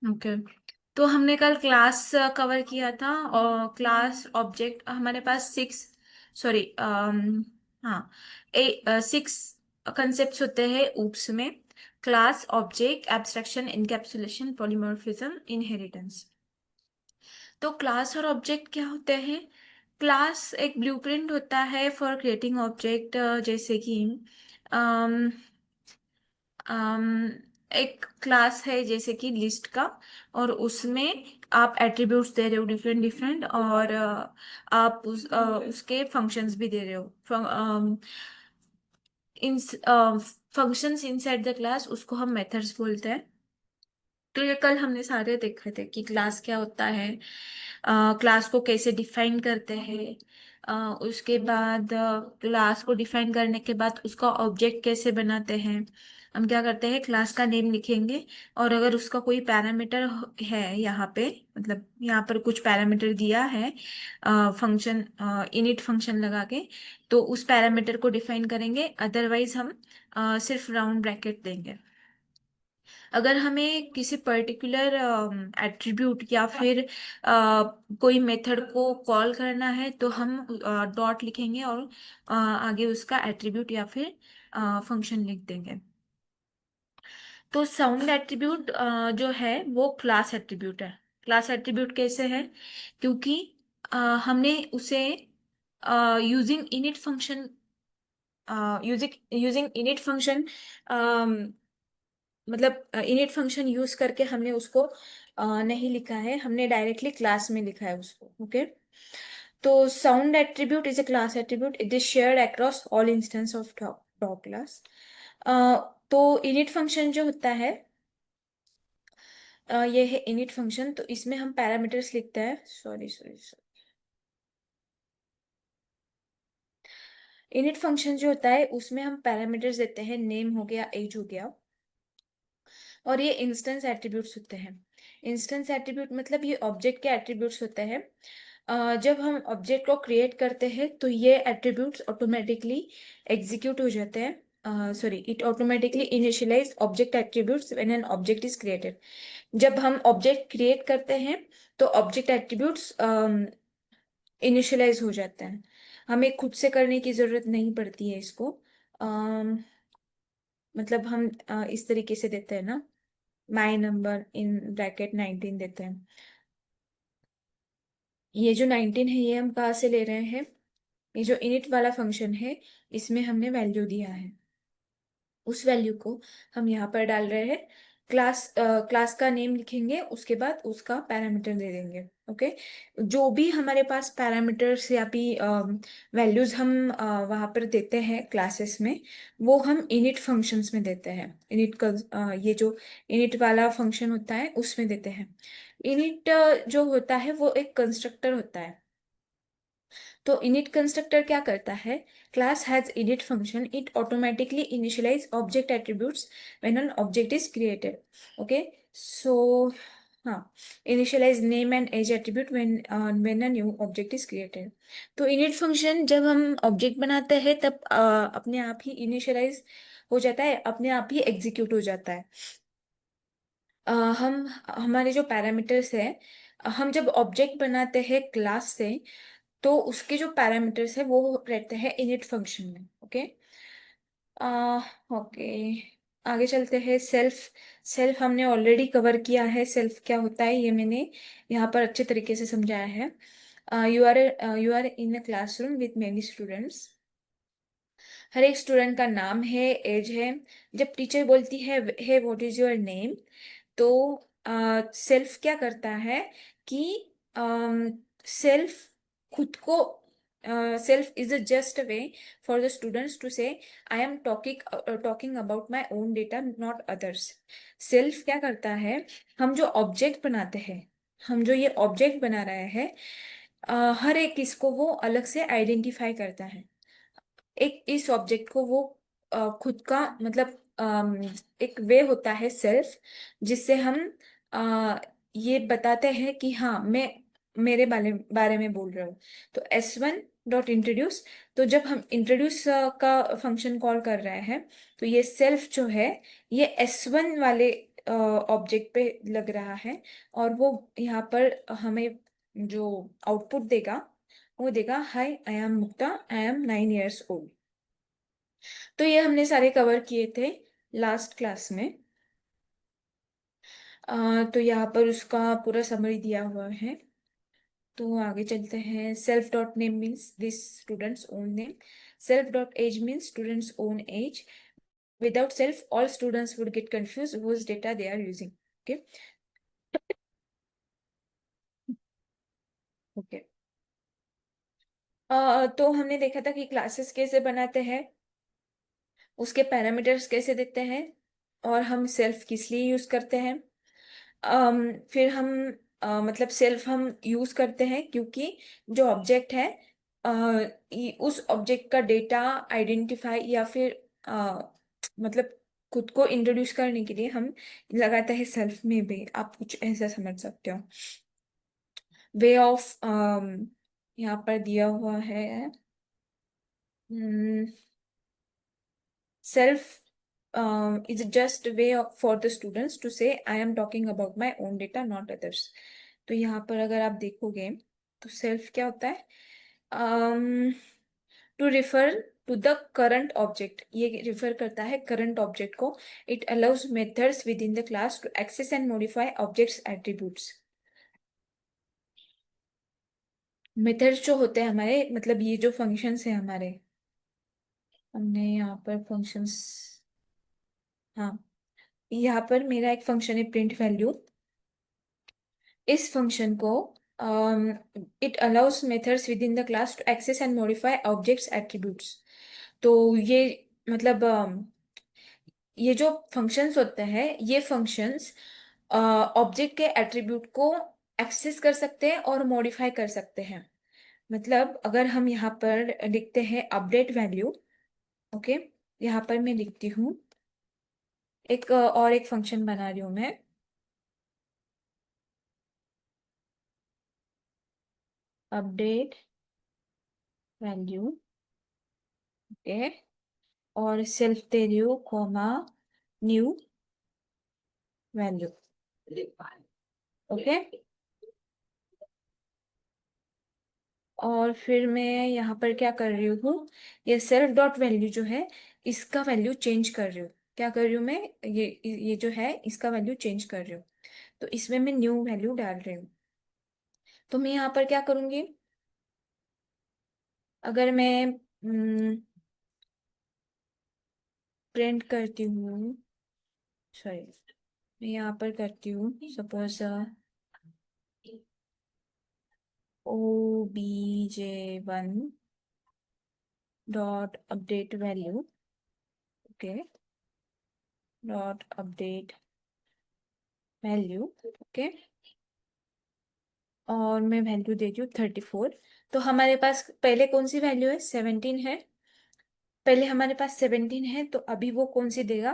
Okay. तो हमने कल क्लास कवर किया था, और क्लास ऑब्जेक्ट हमारे पास सिक्स, सॉरी, हाँ, सिक्स कंसेप्ट्स होते हैं ऊप्स में: class, object, abstraction, encapsulation, polymorphism, inheritance. तो क्लास और ऑब्जेक्ट क्या होते हैं? क्लास एक ब्लूप्रिंट होता है फॉर क्रिएटिंग ऑब्जेक्ट, जैसे कि अम, अम, एक क्लास है जैसे कि लिस्ट का, और उसमें आप एट्रीब्यूट्स दे रहे हो डिफरेंट डिफरेंट, और आप उसके फंक्शंस भी दे रहे हो। इन फंक्शंस इनसाइड द क्लास, उसको हम मेथड्स बोलते हैं। तो ये कल हमने सारे देखे थे कि क्लास क्या होता है, क्लास को कैसे डिफाइन करते हैं, उसके बाद क्लास को डिफाइन करने के बाद उसका ऑब्जेक्ट कैसे बनाते हैं। हम क्या करते हैं, क्लास का नेम लिखेंगे, और अगर उसका कोई पैरामीटर है यहाँ पे, मतलब यहाँ पर कुछ पैरामीटर दिया है फंक्शन, इनिट फंक्शन लगा के, तो उस पैरामीटर को डिफाइन करेंगे, अदरवाइज हम सिर्फ राउंड ब्रैकेट देंगे। अगर हमें किसी पर्टिकुलर एट्रीब्यूट या फिर कोई मेथड को कॉल करना है, तो हम डॉट लिखेंगे और आगे उसका एट्रीब्यूट या फिर फंक्शन लिख देंगे। तो साउंड एट्रीब्यूट जो है वो क्लास एट्रीब्यूट है। क्लास एट्रीब्यूट कैसे है? क्योंकि हमने उसे using init function, using using init function, मतलब इनिट फंक्शन यूज करके हमने उसको नहीं लिखा है, हमने डायरेक्टली क्लास में लिखा है उसको। ओके। तो sound attribute is a class attribute, it is shared across all instance of top class. तो इनिट फंक्शन जो होता है, ये है इनिट फंक्शन। तो इसमें हम पैरामीटर्स लिखते हैं, sorry sorry sorry, init function जो होता है उसमें हम पैरामीटर्स देते हैं, नेम हो गया, एज हो गया, और ये इंस्टेंस एट्रीब्यूट्स होते हैं। इंस्टेंस एट्रीब्यूट मतलब ये ऑब्जेक्ट के एट्रीब्यूट्स होते हैं। जब हम ऑब्जेक्ट को क्रिएट करते हैं तो ये एट्रीब्यूट्स ऑटोमेटिकली एग्जीक्यूट हो जाते हैं, sorry, it automatically initialize object attributes when an object is created. जब हम ऑब्जेक्ट क्रिएट करते हैं तो ऑब्जेक्ट एट्रीब्यूट्स इनिशियलाइज हो जाते हैं, हमें खुद से करने की जरूरत नहीं पड़ती है इसको। मतलब हम इस तरीके से देते हैं ना, माई नंबर इन ब्रैकेट 19 देते हैं। ये जो 19 है ये हम कहाँ से ले रहे हैं? ये जो इनिट वाला फंक्शन है, इसमें हमने वैल्यू दिया है, उस वैल्यू को हम यहाँ पर डाल रहे हैं। क्लास का नेम लिखेंगे, उसके बाद उसका पैरामीटर दे देंगे। ओके। जो भी हमारे पास पैरामीटर्स या भी वैल्यूज हम वहाँ पर देते हैं क्लासेस में, वो हम इनिट फंक्शंस में देते हैं। इनिट का ये जो इनिट वाला फंक्शन होता है उसमें देते हैं। इनिट जो होता है वो एक कंस्ट्रक्टर होता है। तो init कंस्ट्रक्टर क्या करता है? Class has init function, it automatically initialize object attributes when an object is created. Okay. So हाँ, initialize name and age attribute when a new object is created. तो init फंक्शन जब हम object बनाते हैं तब अपने आप ही इनिशियलाइज हो जाता है, अपने आप ही एग्जीक्यूट हो जाता है। हम हमारे जो पैरामीटर्स है, हम जब ऑब्जेक्ट बनाते हैं क्लास से, तो उसके जो पैरामीटर्स है वो रहते हैं इनिट फंक्शन में। ओके। ओके, आगे चलते हैं। सेल्फ, सेल्फ हमने ऑलरेडी कवर किया है। सेल्फ क्या होता है ये मैंने यहाँ पर अच्छे तरीके से समझाया है। You are in a classroom with many students, हर एक स्टूडेंट का नाम है, एज है। जब टीचर बोलती है hey what is your name, तो सेल्फ क्या करता है कि सेल्फ खुद को, self is just a way for the students to say I am talking about my own data, not others. Self क्या करता है, हम जो ऑब्जेक्ट बनाते हैं, हम जो ये ऑब्जेक्ट बना रहे हैं, हर एक इसको वो अलग से आइडेंटिफाई करता है। एक इस ऑब्जेक्ट को वो खुद का, मतलब एक वे होता है सेल्फ, जिससे हम अ, ये बताते हैं कि हाँ, मैं मेरे बारे बारे में बोल रहा हूँ। तो S1 डॉट इंट्रोड्यूस, तो जब हम इंट्रोड्यूस का फंक्शन कॉल कर रहे हैं, तो ये सेल्फ जो है ये S1 वाले ऑब्जेक्ट पे लग रहा है, और वो यहाँ पर हमें जो आउटपुट देगा वो देगा, hi I am Mukta, I am 9 years old। तो ये हमने सारे कवर किए थे लास्ट क्लास में। तो यहाँ पर उसका पूरा समरी दिया हुआ है। तो आगे चलते हैं। Self dot name means this student's own name. Self dot age means student's own age. Without self, all students would get confused whose data they are using. Okay. Okay. तो हमने देखा था कि क्लासेस कैसे बनाते हैं, उसके पैरामीटर्स कैसे देते हैं, और हम सेल्फ किस लिए यूज करते हैं। फिर हम मतलब सेल्फ हम यूज करते हैं क्योंकि जो ऑब्जेक्ट है, उस ऑब्जेक्ट का डेटा आइडेंटिफाई या फिर मतलब खुद को इंट्रोड्यूस करने के लिए हम लगाते हैं सेल्फ में भी, आप कुछ ऐसा समझ सकते हो। वे ऑफ यहाँ पर दिया हुआ है, self is just a way for the students to say I am talking about my own data, not others। तो यहाँ पर अगर आप देखोगे तो सेल्फ क्या होता है, to refer to the current object, ये रिफर करता है करंट ऑब्जेक्ट को। It allows methods within the class to access and modify object's attributes. Methods जो होते हैं हमारे, मतलब ये जो फंक्शंस है हमारे, हमने यहाँ पर फंक्शंस, हाँ, यहाँ पर मेरा एक फंक्शन है प्रिंट वैल्यू। इस फंक्शन को it allows methods within the class to access and modify object's attributes. तो ये मतलब ये जो फंक्शंस होते हैं, ये फंक्शंस ऑब्जेक्ट के एट्रीब्यूट को एक्सेस कर सकते हैं और मॉडिफाई कर सकते हैं। मतलब अगर हम यहाँ पर लिखते हैं अपडेट वैल्यू, ओके, यहाँ पर मैं लिखती हूँ एक और एक फंक्शन बना रही हूँ मैं, अपडेट वैल्यू, ओके, और सेल्फ दे रही हूँ कॉमा न्यू वैल्यू, ओके। और फिर मैं यहाँ पर क्या कर रही हूँ, ये सेल्फ डॉट वैल्यू जो है, इसका वैल्यू चेंज कर रही हूँ। क्या कर रही हूँ मैं, ये जो है इसका वैल्यू चेंज कर रही हूँ। तो इसमें मैं न्यू वैल्यू डाल रही हूँ। तो मैं यहाँ पर क्या करूँगी, अगर मैं प्रिंट करती हूँ, सॉरी, मैं यहाँ पर करती हूँ suppose obj1 dot update value, okay, dot update value, okay, और मैं वैल्यू दे रही हूँ 34। तो हमारे पास पहले कौन सी वैल्यू है, 17 है। पहले हमारे पास 17 है, तो अभी वो कौन सी देगा,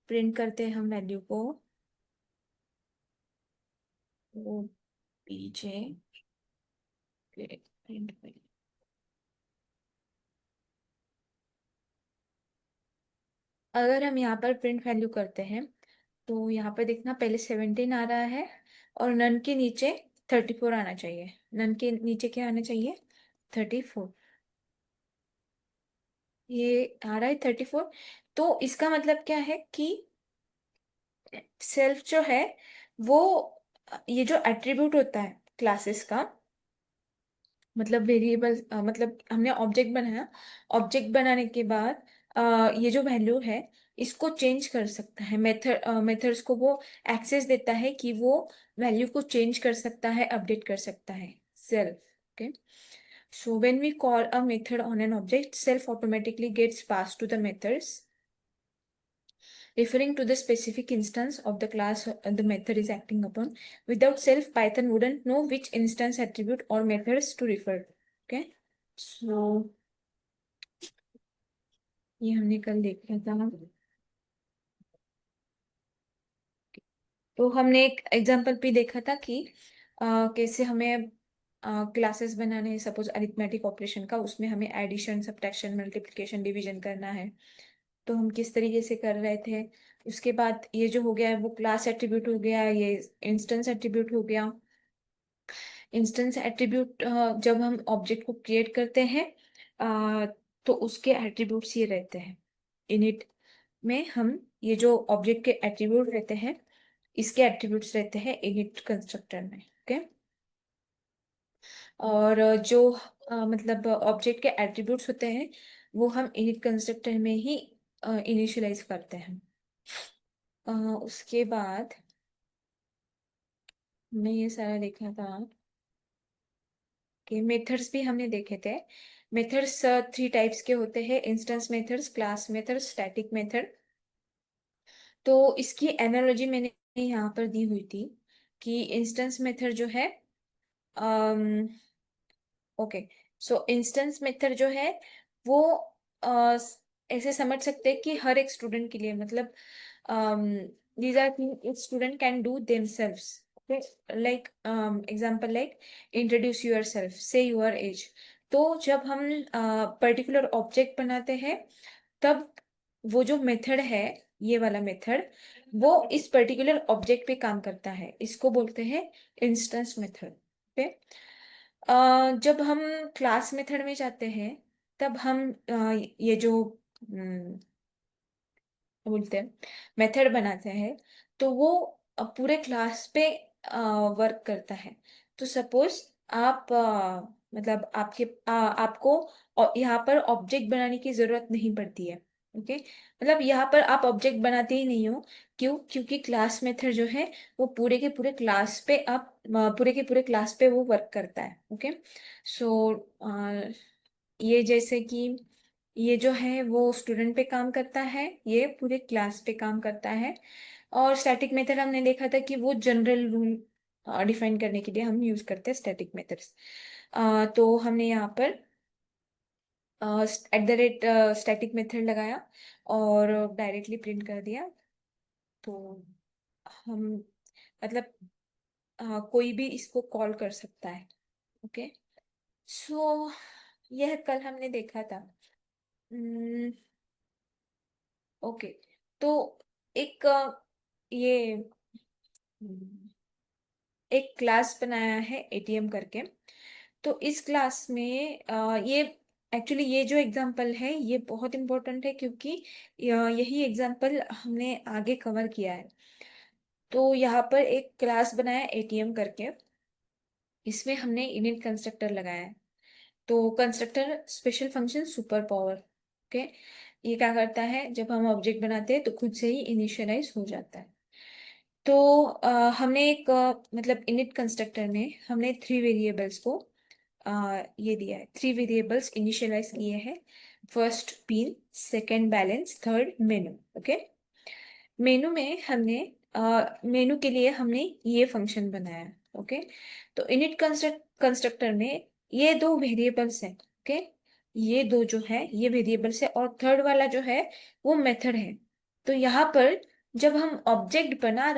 प्रिंट करते हैं हम वैल्यू को, ओ पीछे प्रिंट। अगर हम यहाँ पर प्रिंट वैल्यू करते हैं तो यहाँ पर देखना पहले 17 आ रहा है, और नन के नीचे 34 आना चाहिए। नन के नीचे क्या आना चाहिए, 34। ये आ रहा है 34। तो इसका मतलब क्या है कि सेल्फ जो है वो, ये जो एट्रीब्यूट होता है क्लासेस का, मतलब वेरिएबल, मतलब हमने ऑब्जेक्ट बनाया, ऑब्जेक्ट बनाने के बाद ये जो वैल्यू है इसको चेंज कर सकता है। मेथड्स को वो एक्सेस देता है कि वो वैल्यू को चेंज कर सकता है, अपडेट कर सकता है self, okay. So when we call a method on an object, self automatically gets pass to the methods referring to the specific instance of the class the method is acting upon. Without self, Python wouldn't know which instance attribute or methods to refer। Okay, so ये हमने कल देखा था। तो हमने एक example भी देखा था कि कैसे हमें क्लासेस बनाने हैं, सपोज अरिथमेटिक ऑपरेशन का, उसमें हमें एडिशन, सब्ट्रैक्शन, मल्टीप्लिकेशन, डिवीजन करना है। तो हम किस तरीके से कर रहे थे। उसके बाद ये जो हो गया है वो क्लास एट्रीब्यूट हो गया, ये इंस्टेंस एट्रीब्यूट हो गया। इंस्टेंस एट्रीब्यूट जब हम ऑब्जेक्ट को क्रिएट करते हैं अ, तो उसके एट्रीब्यूट्स ये रहते हैं इनिट में। हम ये जो ऑब्जेक्ट के एट्रीब्यूट रहते हैं, इसके एट्रीब्यूट्स रहते हैं इनिट कंस्ट्रक्टर में। ओके। और जो मतलब ऑब्जेक्ट के एट्रीब्यूट्स होते हैं वो हम इनिट कंस्ट्रक्टर में ही इनिशियलाइज करते हैं। उसके बाद हमने ये सारा देखा था कि मेथड्स भी हमने देखे थे। मेथड्स थ्री टाइप्स के होते हैं: instance methods, class method, static method. तो इसकी एनालॉजी मैंने यहाँ पर दी हुई थी कि इंस्टेंस मेथड जो है, ओके, सो इंस्टेंस मेथड जो है वो अ, ऐसे समझ सकते हैं कि हर एक स्टूडेंट के लिए, मतलब these are things student can do themselves. Okay, like example like introduce yourself, say your age. तो जब हम पर्टिकुलर ऑब्जेक्ट बनाते हैं तब वो जो मेथड है, ये वाला मेथड, वो इस पर्टिकुलर ऑब्जेक्ट पे काम करता है, इसको बोलते हैं इंस्टेंस मेथड। ओके। जब हम क्लास मेथड में जाते हैं तब हम ये जो बोलते हैं मेथड बनाते हैं, तो वो पूरे क्लास पे वर्क करता है। तो सपोज आप मतलब आपको यहाँ पर ऑब्जेक्ट बनाने की जरूरत नहीं पड़ती है। ओके, मतलब यहाँ पर आप ऑब्जेक्ट बनाते ही नहीं हो। क्यों? क्योंकि क्लास मेथड जो है वो पूरे के पूरे क्लास पे आप पूरे के पूरे क्लास पे वो वर्क करता है। ओके। सो ये जैसे कि ये जो है वो स्टूडेंट पे काम करता है, ये पूरे क्लास पे काम करता है। और स्टैटिक मेथड हमने देखा था कि वो जनरल रूल डिफाइन करने के लिए हम यूज करते हैं स्टैटिक मेथड्स। तो हमने यहाँ पर @ स्टैटिक मेथड लगाया और डायरेक्टली प्रिंट कर दिया। तो हम मतलब कोई भी इसको कॉल कर सकता है। ओके। सो यह कल हमने देखा था। ओके। तो एक ये हम्म, एक क्लास बनाया है एटीएम करके। तो इस क्लास में ये एक्चुअली ये जो एग्जांपल है ये बहुत इंपॉर्टेंट है, क्योंकि यही एग्जांपल हमने आगे कवर किया है। तो यहाँ पर एक क्लास बनाया एटीएम करके, इसमें हमने इनिट कंस्ट्रक्टर लगाया है। तो constructor special function super power. Okay. ये क्या करता है, जब हम ऑब्जेक्ट बनाते हैं तो खुद से ही इनिशियलाइज हो जाता है। तो हमने एक मतलब इनिट कंस्ट्रक्टर में हमने थ्री वेरिएबल्स को ये दिया है, थ्री वेरिएबल्स इनिशियलाइज किए हैं: first pin, second balance, third मेनू। ओके। मेनू में हमने मेनू के लिए हमने ये फंक्शन बनाया है। ओके। तो इनिट कंस्ट्रक्टर में ये दो वेरिएबल्स हैं। ओके, ये दो जो है ये वेरिएबल्स है, और थर्ड वाला जो है वो मेथड है। तो यहाँ पर जब हम ऑब्जेक्ट बना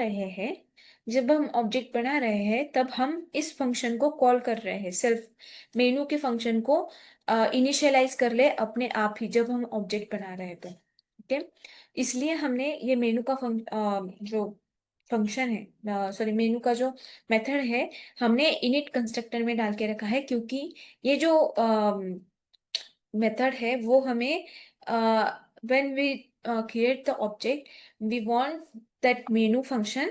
रहे हैं, तब हम इस फंक्शन को कॉल कर रहे हैं, सेल्फ मेनू के फंक्शन को इनिशियलाइज कर ले अपने आप ही जब हम ऑब्जेक्ट बना रहे हैं तो। ओके। इसलिए हमने ये मेनू का जो फंक्शन है, सॉरी मेनू का जो मेथड है, हमने इनिट कंस्ट्रक्टर में डाल के रखा है, क्योंकि ये जो मेथड है वो हमें when we create the object we want that menu function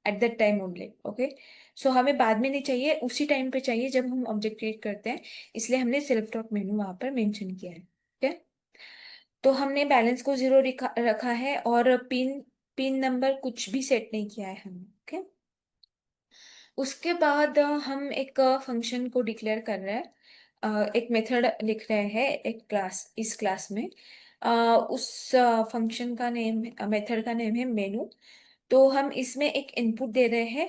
at that time only. Okay. So हमें बाद में नहीं चाहिए, उसी टाइम पे चाहिए जब हम ऑब्जेक्ट क्रिएट करते हैं, इसलिए हमने सेल्फ डॉट मेनू वहां पर मेंशन किया है। ओके। तो हमने बैलेंस को 0 रखा है, और पिन पिन नंबर कुछ भी सेट नहीं किया है हमने। ओके। उसके बाद हम एक फंक्शन को डिक्लेयर कर रहे हैं, एक मेथड लिख रहे हैं एक क्लास, इस क्लास में उस फंक्शन का नेम, मेथड का नेम है मेनू। तो हम इसमें एक इनपुट दे रहे हैं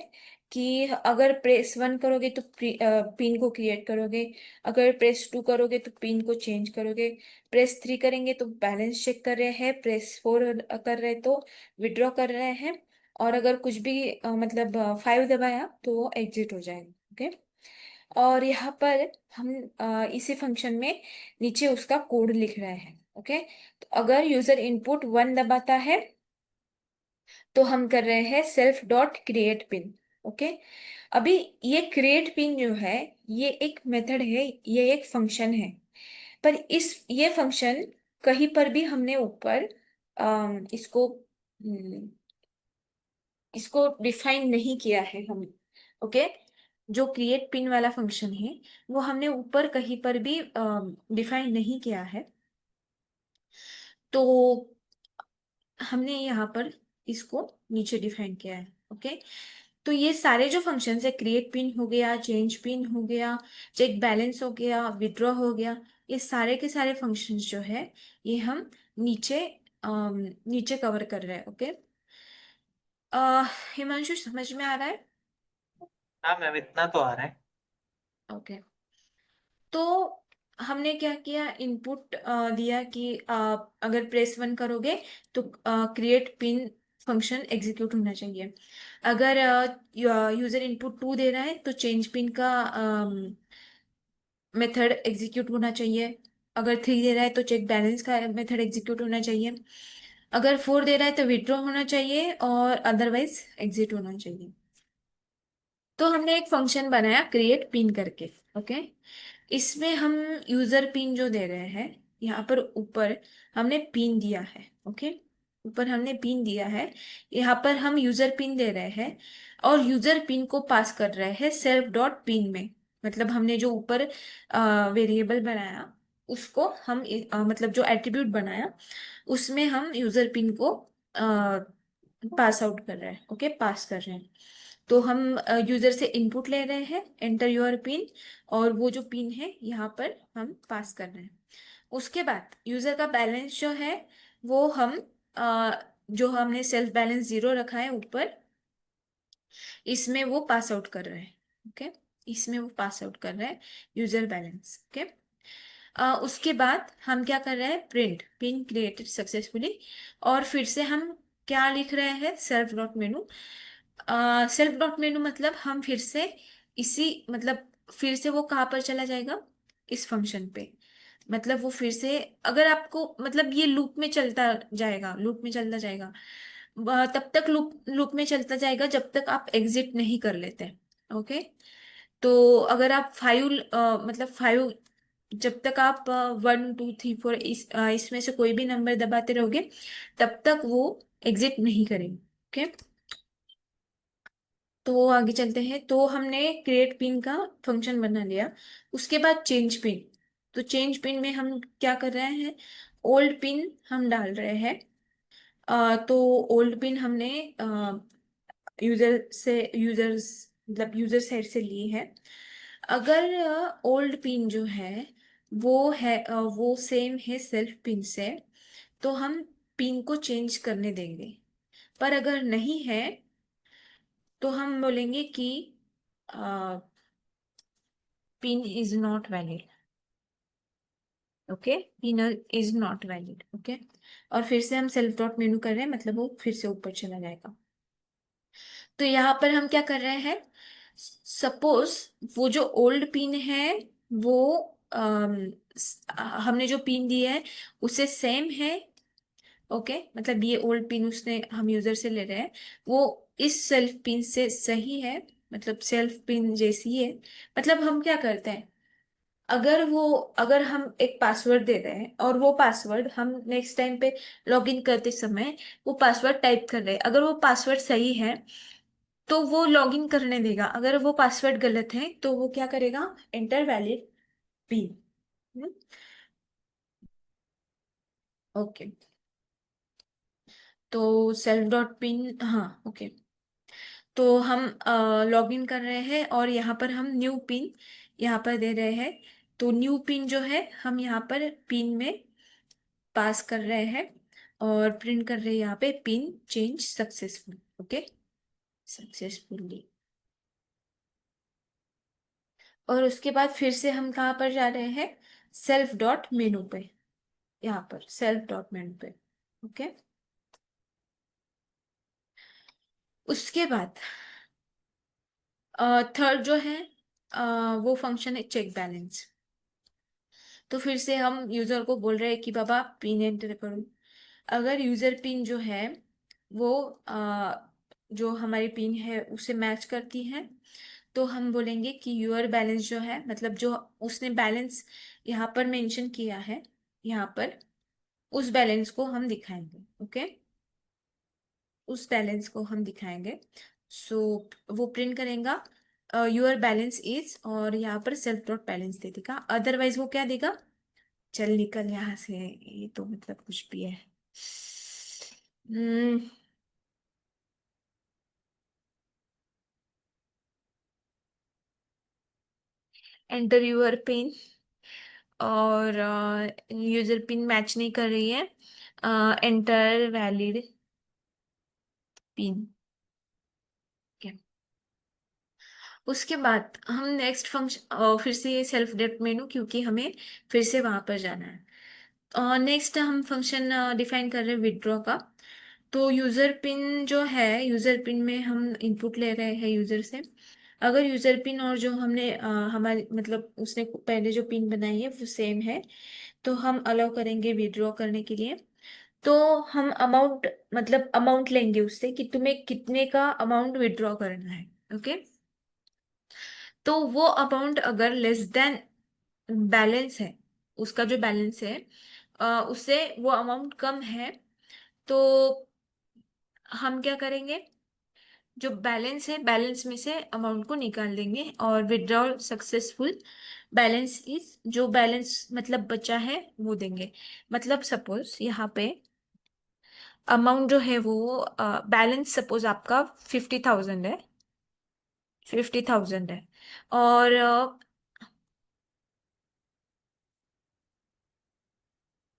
कि अगर प्रेस 1 करोगे तो पिन को क्रिएट करोगे, अगर प्रेस 2 करोगे तो पिन को चेंज करोगे, प्रेस 3 करेंगे तो बैलेंस चेक कर रहे हैं, प्रेस 4 कर रहे तो विड्रॉ कर रहे हैं, और अगर कुछ भी मतलब 5 दबाया तो वो एग्जिट हो जाएगा। ओके। और यहाँ पर हम इसी फंक्शन में नीचे उसका कोड लिख रहे हैं। ओके। तो अगर यूजर इनपुट 1 दबाता है तो हम कर रहे हैं self dot create pin. Okay. अभी ये क्रिएट पिन जो है, ये एक मेथड है, ये एक फंक्शन है। पर इस ये फंक्शन कहीं पर भी हमने ऊपर इसको डिफाइन नहीं किया है हम। ओके। जो क्रिएट पिन वाला फंक्शन है वो हमने ऊपर कहीं पर भी डिफाइन नहीं किया है। तो हमने यहाँ पर इसको नीचे डिफाइन किया है। ओके। तो ये सारे जो फंक्शंस है, क्रिएट पिन हो गया, चेंज पिन हो गया, चेक बैलेंस हो गया, विड्रॉ हो गया, ये सारे के सारे फंक्शंस जो है ये हम नीचे नीचे कवर कर रहे हैं। ओके। हिमांशु, समझ में आ रहा है? हाँ मैम, इतना तो आ रहा है। ओके। तो हमने क्या किया, इनपुट दिया कि अगर प्रेस 1 करोगे तो क्रिएट पिन फंक्शन एग्जीक्यूट होना चाहिए। अगर यूजर इनपुट 2 दे रहा है तो चेंज पिन का मेथड एग्जीक्यूट होना चाहिए। अगर 3 दे रहा है तो चेक बैलेंस का मेथड एग्जीक्यूट होना चाहिए। अगर 4 दे रहा है तो विड्रॉ होना चाहिए, और अदरवाइज एग्जिट होना चाहिए। तो हमने एक फंक्शन बनाया क्रिएट पिन करके। ओके। इसमें हम यूजर पिन जो दे रहे हैं, यहाँ पर ऊपर हमने पिन दिया है। ओके। ऊपर हमने पिन दिया है, यहाँ पर हम यूजर पिन दे रहे हैं, और यूजर पिन को पास कर रहे हैं सेल्फ डॉट पिन में। मतलब हमने जो ऊपर वेरिएबल बनाया उसको हम मतलब जो एट्रीब्यूट बनाया उसमें हम यूजर पिन को पास आउट कर रहे हैं। ओके, पास कर रहे हैं। तो हम यूजर से इनपुट ले रहे हैं, एंटर योर पिन, और वो जो पिन है यहाँ पर हम पास कर रहे हैं। उसके बाद यूजर का बैलेंस जो है वो हम जो हमने सेल्फ बैलेंस 0 रखा है ऊपर, इसमें वो पास आउट कर रहे हैं। ओके। इसमें वो पास आउट कर रहे हैं यूजर बैलेंस। ओके। उसके बाद हम क्या कर रहे हैं, प्रिंट पिन क्रिएटेड सक्सेसफुली। और फिर से हम क्या लिख रहे हैं, self dot menu. Self dot menu मतलब हम फिर से इसी मतलब फिर से वो कहाँ पर चला जाएगा, इस फंक्शन पे। मतलब वो फिर से, अगर आपको मतलब ये लूप में चलता जाएगा, लूप में चलता जाएगा, तब तक लूप लूप में चलता जाएगा जब तक आप एग्जिट नहीं कर लेते। ओके। तो अगर आप 5 मतलब 5, जब तक आप 1 2 3 4 इसमें से कोई भी नंबर दबाते रहोगे तब तक वो एग्जिट नहीं करेंगे। ओके। तो आगे चलते हैं। तो हमने क्रिएट पिन का फंक्शन बना लिया। उसके बाद चेंज पिन। तो चेंज पिन में हम क्या कर रहे हैं, ओल्ड पिन हम डाल रहे हैं। तो ओल्ड पिन हमने यूजर से यूजर्स मतलब यूजर साइड से ली है। अगर ओल्ड पिन जो है वो सेम है सेल्फ पिन से, तो हम पिन को चेंज करने देंगे। पर अगर नहीं है तो हम बोलेंगे कि pin is not valid. Okay, pin is not valid. Okay. और फिर से हम सेल्फ डॉट मेनू कर रहे हैं, मतलब वो फिर से ऊपर चला जाएगा। तो यहाँ पर हम क्या कर रहे हैं, सपोज वो जो ओल्ड पिन है वो हमने जो पिन दी है उसे सेम है। ओके, मतलब ये ओल्ड पिन उसने हम यूजर से ले रहे हैं, वो इस सेल्फ पिन से सही है, मतलब सेल्फ पिन जैसी है। मतलब हम क्या करते हैं, अगर हम एक पासवर्ड दे रहे हैं और वो पासवर्ड हम नेक्स्ट टाइम पे लॉग इन करते समय वो पासवर्ड टाइप कर रहे हैं, अगर वो पासवर्ड सही है तो वो लॉग इन करने देगा। अगर वो पासवर्ड गलत है तो वो क्या करेगा, एंटर वैलिड पिन। ओके। तो सेल्फ डॉट पिन, हाँ ओके। तो हम लॉग इन कर रहे हैं और यहाँ पर हम न्यू पिन यहाँ पर दे रहे हैं। तो न्यू पिन जो है हम यहाँ पर पिन में पास कर रहे हैं, और प्रिंट कर रहे हैं यहाँ पे pin change successful. Okay, successfully. और उसके बाद फिर से हम कहाँ पर जा रहे हैं, सेल्फ डॉट मेनू पे, यहाँ पर सेल्फ डॉट मेनू पे। ओके। उसके बाद थर्ड जो है वो फंक्शन है चेक बैलेंस। तो फिर से हम यूजर को बोल रहे हैं कि बाबा पिन एंटर करो। अगर यूजर पिन जो है वो जो हमारी पिन है उसे मैच करती है, तो हम बोलेंगे कि यूर बैलेंस जो है, मतलब जो उसने बैलेंस यहाँ पर मेंशन किया है, यहाँ पर उस बैलेंस को हम दिखाएंगे। ओके, उस बैलेंस को हम दिखाएंगे। सो वो प्रिंट करेगा यूर बैलेंस इज, और यहाँ पर सेल्फ डॉट बैलेंस दे देगा। अदरवाइज वो क्या देगा, चल निकल यहाँ से, ये तो मतलब कुछ भी है। एंटर यूर पिन, और यूजर पिन मैच नहीं कर रही है, एंटर वैलिड पिन। उसके बाद हम नेक्स्ट फंक्शन, फिर से ये सेल्फ डेप्ट मेनू, क्योंकि हमें फिर से वहां पर जाना है। नेक्स्ट हम फंक्शन डिफाइन कर रहे हैं विड्रॉ का। तो यूजर पिन जो है, यूजर पिन में हम इनपुट ले रहे हैं यूजर से। अगर यूजर पिन और जो हमने हमारे मतलब उसने पहले जो पिन बनाई है वो सेम है, तो हम अलाउ करेंगे विड्रॉ करने के लिए। तो हम अमाउंट, मतलब अमाउंट लेंगे उससे कि तुम्हें कितने का अमाउंट विड्रॉ करना है। ओके, तो वो अमाउंट अगर लेस देन बैलेंस है, उसका जो बैलेंस है उससे वो अमाउंट कम है, तो हम क्या करेंगे, जो बैलेंस है बैलेंस में से अमाउंट को निकाल देंगे और विड्रॉल सक्सेसफुल, बैलेंस इज, जो बैलेंस मतलब बचा है वो देंगे। मतलब सपोज यहाँ पे अमाउंट जो है वो, बैलेंस सपोज आपका 50,000 है, 50,000 है, और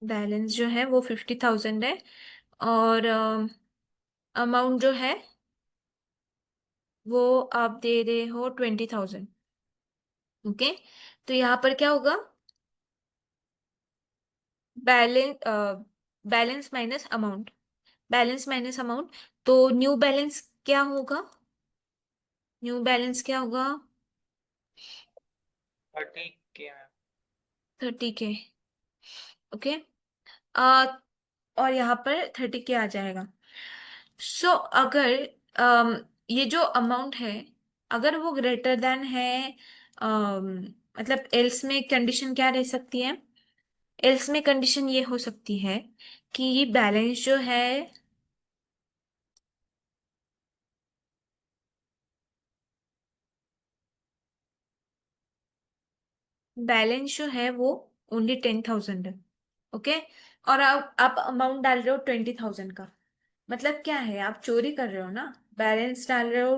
बैलेंस जो है वो 50,000 है, और अमाउंट जो है वो आप दे रहे हो 20,000। ओके, तो यहाँ पर क्या होगा, balance, balance minus amount, balance minus amount, तो न्यू बैलेंस क्या होगा, न्यू बैलेंस क्या होगा, 30 के। 30K। ओके, आ, और यहाँ पर 30K आ जाएगा। सो अगर अम, ये जो अमाउंट है, अगर वो ग्रेटर देन है, मतलब एल्स में कंडीशन क्या रह सकती है, एल्स में कंडीशन ये हो सकती है कि बैलेंस जो है, बैलेंस जो है वो ओनली 10,000 है। ओके, और आप अमाउंट डाल रहे हो 20,000 का, मतलब क्या है, आप चोरी कर रहे हो ना, बैलेंस डाल रहे हो,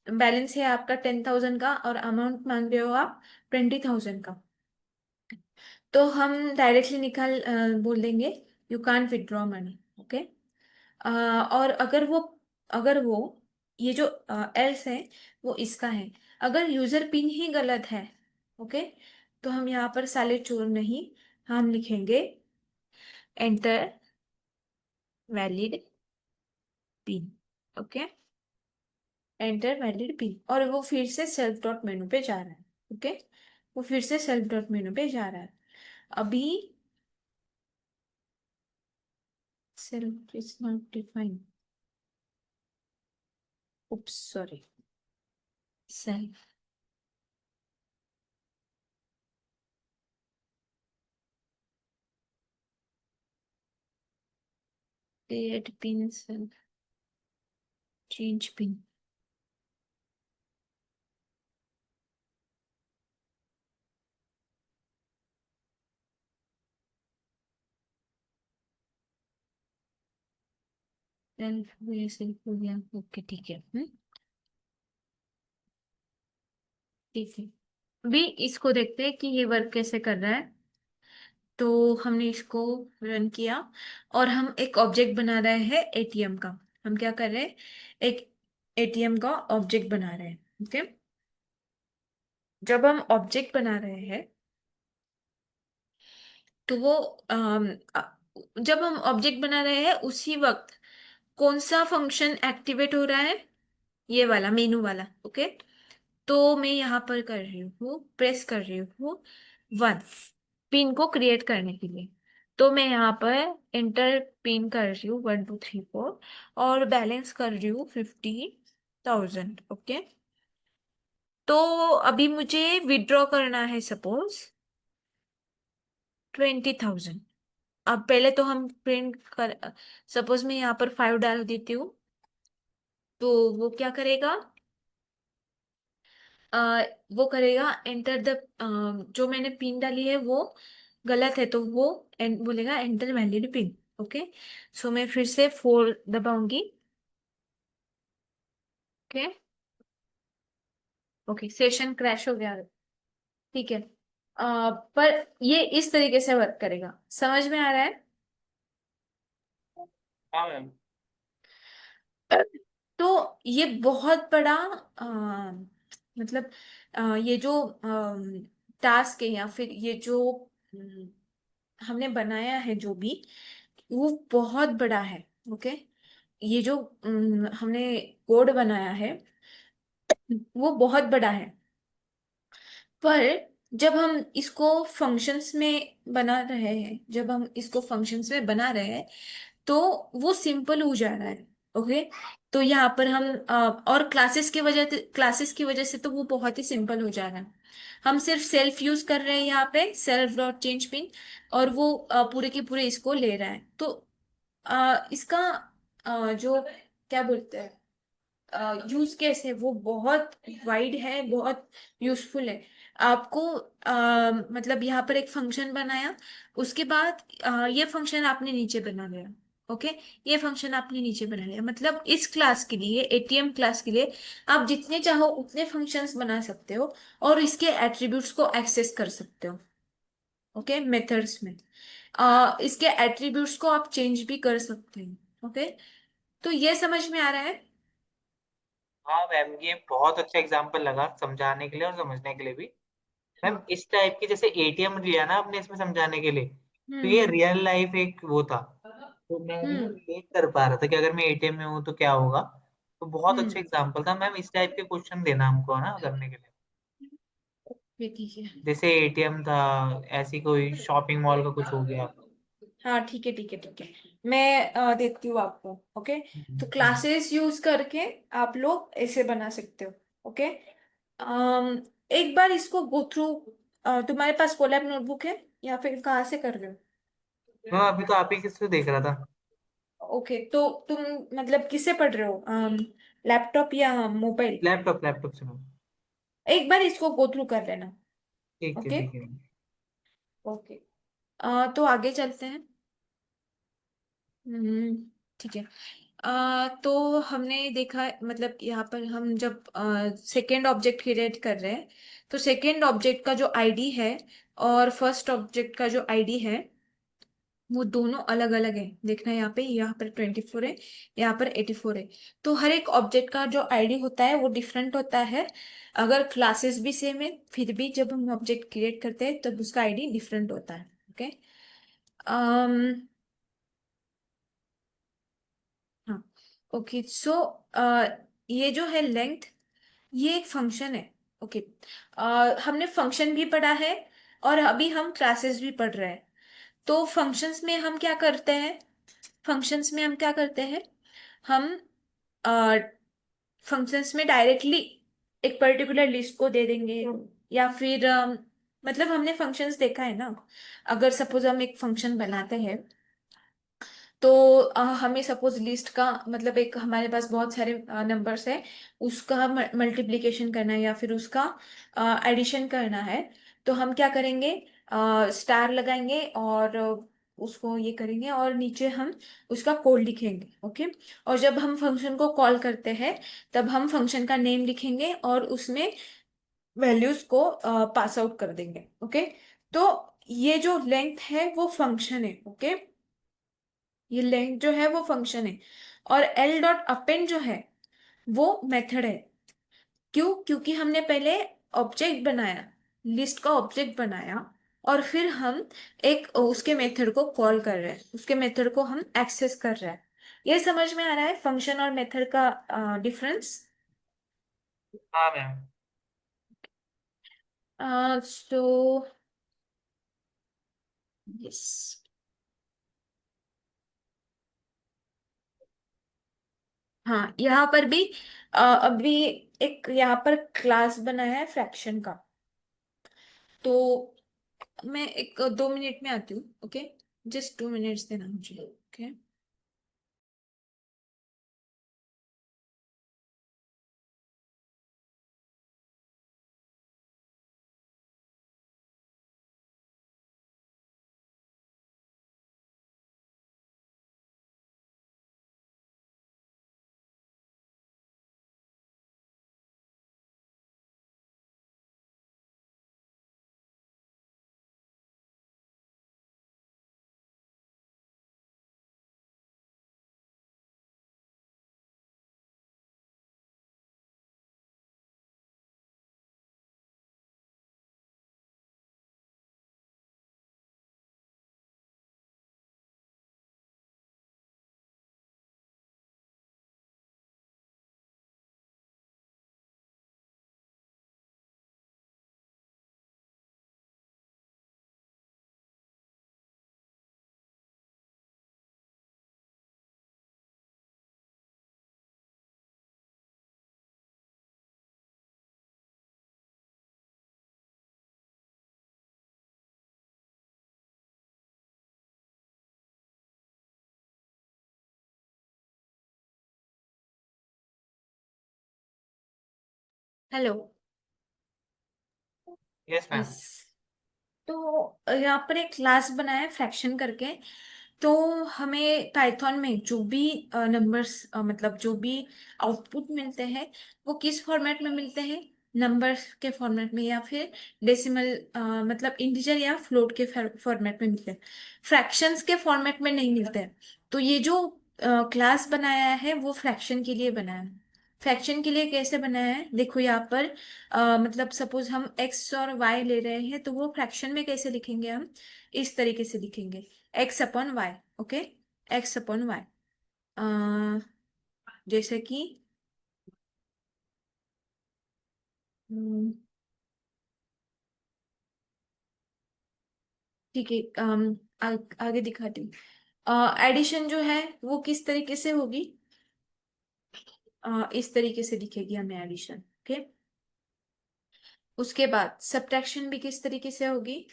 बैलेंस है आपका 10,000 का और अमाउंट मांग रहे हो आप 20,000 का। तो हम डायरेक्टली बोल देंगे you can't withdraw money. Okay, और अगर वो ये जो एल्स है वो इसका है, अगर यूजर पिन ही गलत है, ओके, तो हम यहाँ पर साले चोर नहीं, हम लिखेंगे enter valid pin. Okay, enter valid pin, और वो फिर से सेल्फ डॉट मेनू पे जा रहा है। ओके, वो फिर से सेल्फ डॉट मेनू पे जा रहा है। अभी self is not defined, oops sorry, self create pin, self change pin. Self, ये सेल्फ हो गया। ओके ठीक है, ठीक है। अभी इसको देखते हैं कि ये वर्क कैसे कर रहा है। तो हमने इसको रन किया, और हम एक ऑब्जेक्ट बना रहे हैं एटीएम का। हम क्या कर रहे हैं, एक एटीएम का ऑब्जेक्ट बना रहे हैं। ओके, जब हम ऑब्जेक्ट बना रहे हैं तो वो जब हम ऑब्जेक्ट बना रहे हैं उसी वक्त कौन सा फंक्शन एक्टिवेट हो रहा है, ये वाला मेनू वाला। ओके, तो मैं यहाँ पर कर रही हूँ, प्रेस कर रही हूँ वन, पिन को क्रिएट करने के लिए। तो मैं यहाँ पर एंटर पिन कर रही हूँ 1234 और बैलेंस कर रही हूँ 50,000। ओके, तो अभी मुझे विड्रॉ करना है सपोज 20,000। अब पहले तो हम प्रिंट कर, सपोज मैं यहाँ पर 5 डाल देती हूँ, तो वो क्या करेगा, अ, वो करेगा एंटर द, जो मैंने पिन डाली है वो गलत है, तो वो बोलेगा एंटर वैलिड पिन। ओके, सो मैं फिर से 4 दबाऊंगी। ओके, ओके, सेशन क्रैश हो गया। ठीक है, पर ये इस तरीके से वर्क करेगा, समझ में आ रहा है? हाँ मैम। तो ये बहुत बड़ा, मतलब ये जो टास्क है या फिर ये जो हमने बनाया है जो भी, वो बहुत बड़ा है। ओके, ये जो हमने कोड बनाया है वो बहुत बड़ा है, पर जब हम इसको फंक्शंस में बना रहे हैं, जब हम इसको फंक्शंस में बना रहे हैं, तो वो सिंपल हो जा रहा है। ओके, तो यहाँ पर हम और क्लासेस की वजह से तो वो बहुत ही सिंपल हो जा रहा है। हम सिर्फ सेल्फ यूज कर रहे हैं यहाँ पे, सेल्फ डॉट चेंज पिन, और वो पूरे के पूरे इसको ले रहा है। तो इसका जो क्या बोलते हैं यूज केस है वो बहुत वाइड है, बहुत यूजफुल है। आपको मतलब यहाँ पर एक फंक्शन बनाया, उसके बाद ये फंक्शन आपने नीचे बना लिया। ओके, ये फंक्शन आपने नीचे बना लिया, मतलब इस क्लास के लिए, एटीएम क्लास के लिए आप जितने चाहो उतने फंक्शंस बना सकते हो और इसके एट्रीब्यूट्स को एक्सेस कर सकते हो। ओके, मेथड्स में इसके एट्रीब्यूट्स को आप चेंज भी कर सकते हो। ओके, तो ये समझ में आ रहा है? हाँ मैम, ये बहुत अच्छा एग्जाम्पल लगा समझाने के लिए और समझने के लिए भी। मैम हाँ। इस टाइप की, जैसे एटीएम लिया ना आपने इसमें समझाने के लिए, तो ये हम्म। रियल लाइफ एक वो था। तो मैं ना हम्म। रिलेट कर पा रहा था कि अगर मैं एटीएम में हूँ तो क्या होगा। तो बहुत हम्म। अच्छा एग्जाम्पल था मैम, इस टाइप के क्वेश्चन देना हमको है ना करने के लिए। ये ठीक है। जैसे एटीएम था, ऐसी कोई शॉपिंग मॉल का कुछ हो गया। हाँ ठीक है, ठीक है, ठीक है, मैं देती हूँ आपको। ओके, तो हम्म। क्लासेस यूज करके आप लोग ऐसे बना सकते हो। ओके, एक बार इसको गो थ्रू, तुम्हारे पास कोलैब नोटबुक है या फिर कहाँ से कर रहे हो? मैं अभी तो आप ही किससे देख रहा था। ओके, तो तुम मतलब किससे पढ़ रहे हो, लैपटॉप या मोबाइल? लैपटॉप, लैपटॉप से मैम। एक बार इसको गो थ्रू कर लेना। ठीक है, ओके। ठीक है। ओके, तो आगे चलते हैं। ठीक है, तो हमने देखा, मतलब यहाँ पर हम जब सेकेंड ऑब्जेक्ट क्रिएट कर रहे हैं, तो सेकेंड ऑब्जेक्ट का जो आईडी है और फर्स्ट ऑब्जेक्ट का जो आईडी है वो दोनों अलग अलग है। देखना यहाँ पर 24 है, यहाँ पर 84 है। तो हर एक ऑब्जेक्ट का जो आईडी होता है वो डिफरेंट होता है। अगर क्लासेस भी सेम है फिर भी जब हम ऑब्जेक्ट क्रिएट करते हैं तब उसका आईडी डिफरेंट होता है। ओके, हाँ। ओके, सो ये जो है लेंथ, ये एक फंक्शन है। ओके, हमने फंक्शन भी पढ़ा है और अभी हम क्लासेस भी पढ़ रहे हैं। तो फंक्शंस में हम क्या करते हैं, फंक्शंस में हम क्या करते हैं, हम फंक्शंस में डायरेक्टली एक पर्टिकुलर लिस्ट को दे देंगे, या फिर मतलब हमने फंक्शंस देखा है ना। अगर सपोज हम एक फंक्शन बनाते हैं, तो हमें सपोज लिस्ट का मतलब एक हमारे पास बहुत सारे नंबर्स है, उसका मल्टीप्लिकेशन करना है या फिर उसका एडिशन करना है, तो हम क्या करेंगे, स्टार लगाएंगे और उसको ये करेंगे और नीचे हम उसका कोड लिखेंगे। ओके, और जब हम फंक्शन को कॉल करते हैं तब हम फंक्शन का नेम लिखेंगे और उसमें वैल्यूज को पास आउट कर देंगे। ओके, तो ये जो लेंथ है वो फंक्शन है। ओके, ये लेंथ जो है वो फंक्शन है, और एल डॉट अपेंड जो है वो मेथड है। क्यों? क्योंकि हमने पहले ऑब्जेक्ट बनाया, लिस्ट का ऑब्जेक्ट बनाया, और फिर हम एक उसके मेथड को कॉल कर रहे हैं, उसके मेथड को हम एक्सेस कर रहे हैं। ये समझ में आ रहा है फंक्शन और मेथड का डिफरेंस? हाँ मैम। So yes. हाँ, यहाँ पर भी अभी एक यहाँ पर क्लास बना है फ्रैक्शन का। तो मैं एक 2 मिनट में आती हूँ, ओके। जस्ट 2 मिनट्स देना मुझे, okay. Hello. Yes ma'am. Yes. तो यहाँ पर एक क्लास बनाया है फ्रैक्शन करके। तो हमें पाइथन में जो भी नंबर्स, मतलब जो भी आउटपुट मिलते हैं, वो किस फॉर्मेट में मिलते हैं? नंबर्स के फॉर्मेट में, या फिर डेसिमल, मतलब इंटीजर या फ्लोट के फॉर्मेट में मिलते हैं। फ्रैक्शंस के फॉर्मेट में नहीं मिलते हैं। तो ये जो क्लास बनाया है वो फ्रैक्शन के लिए बनाया है। फ्रैक्शन के लिए कैसे बनाया है, देखो यहाँ पर मतलब सपोज हम एक्स और वाई ले रहे हैं, तो वो फ्रैक्शन में कैसे लिखेंगे हम? इस तरीके से लिखेंगे, x upon y, okay. X upon y, जैसे कि हम्म, ठीक है। आगे दिखाती हूँ। एडिशन जो है वो किस तरीके से होगी? इस तरीके से दिखेगी हमें एडिशन, ओके। उसके बाद सब्ट्रैक्शन भी किस तरीके से होगी?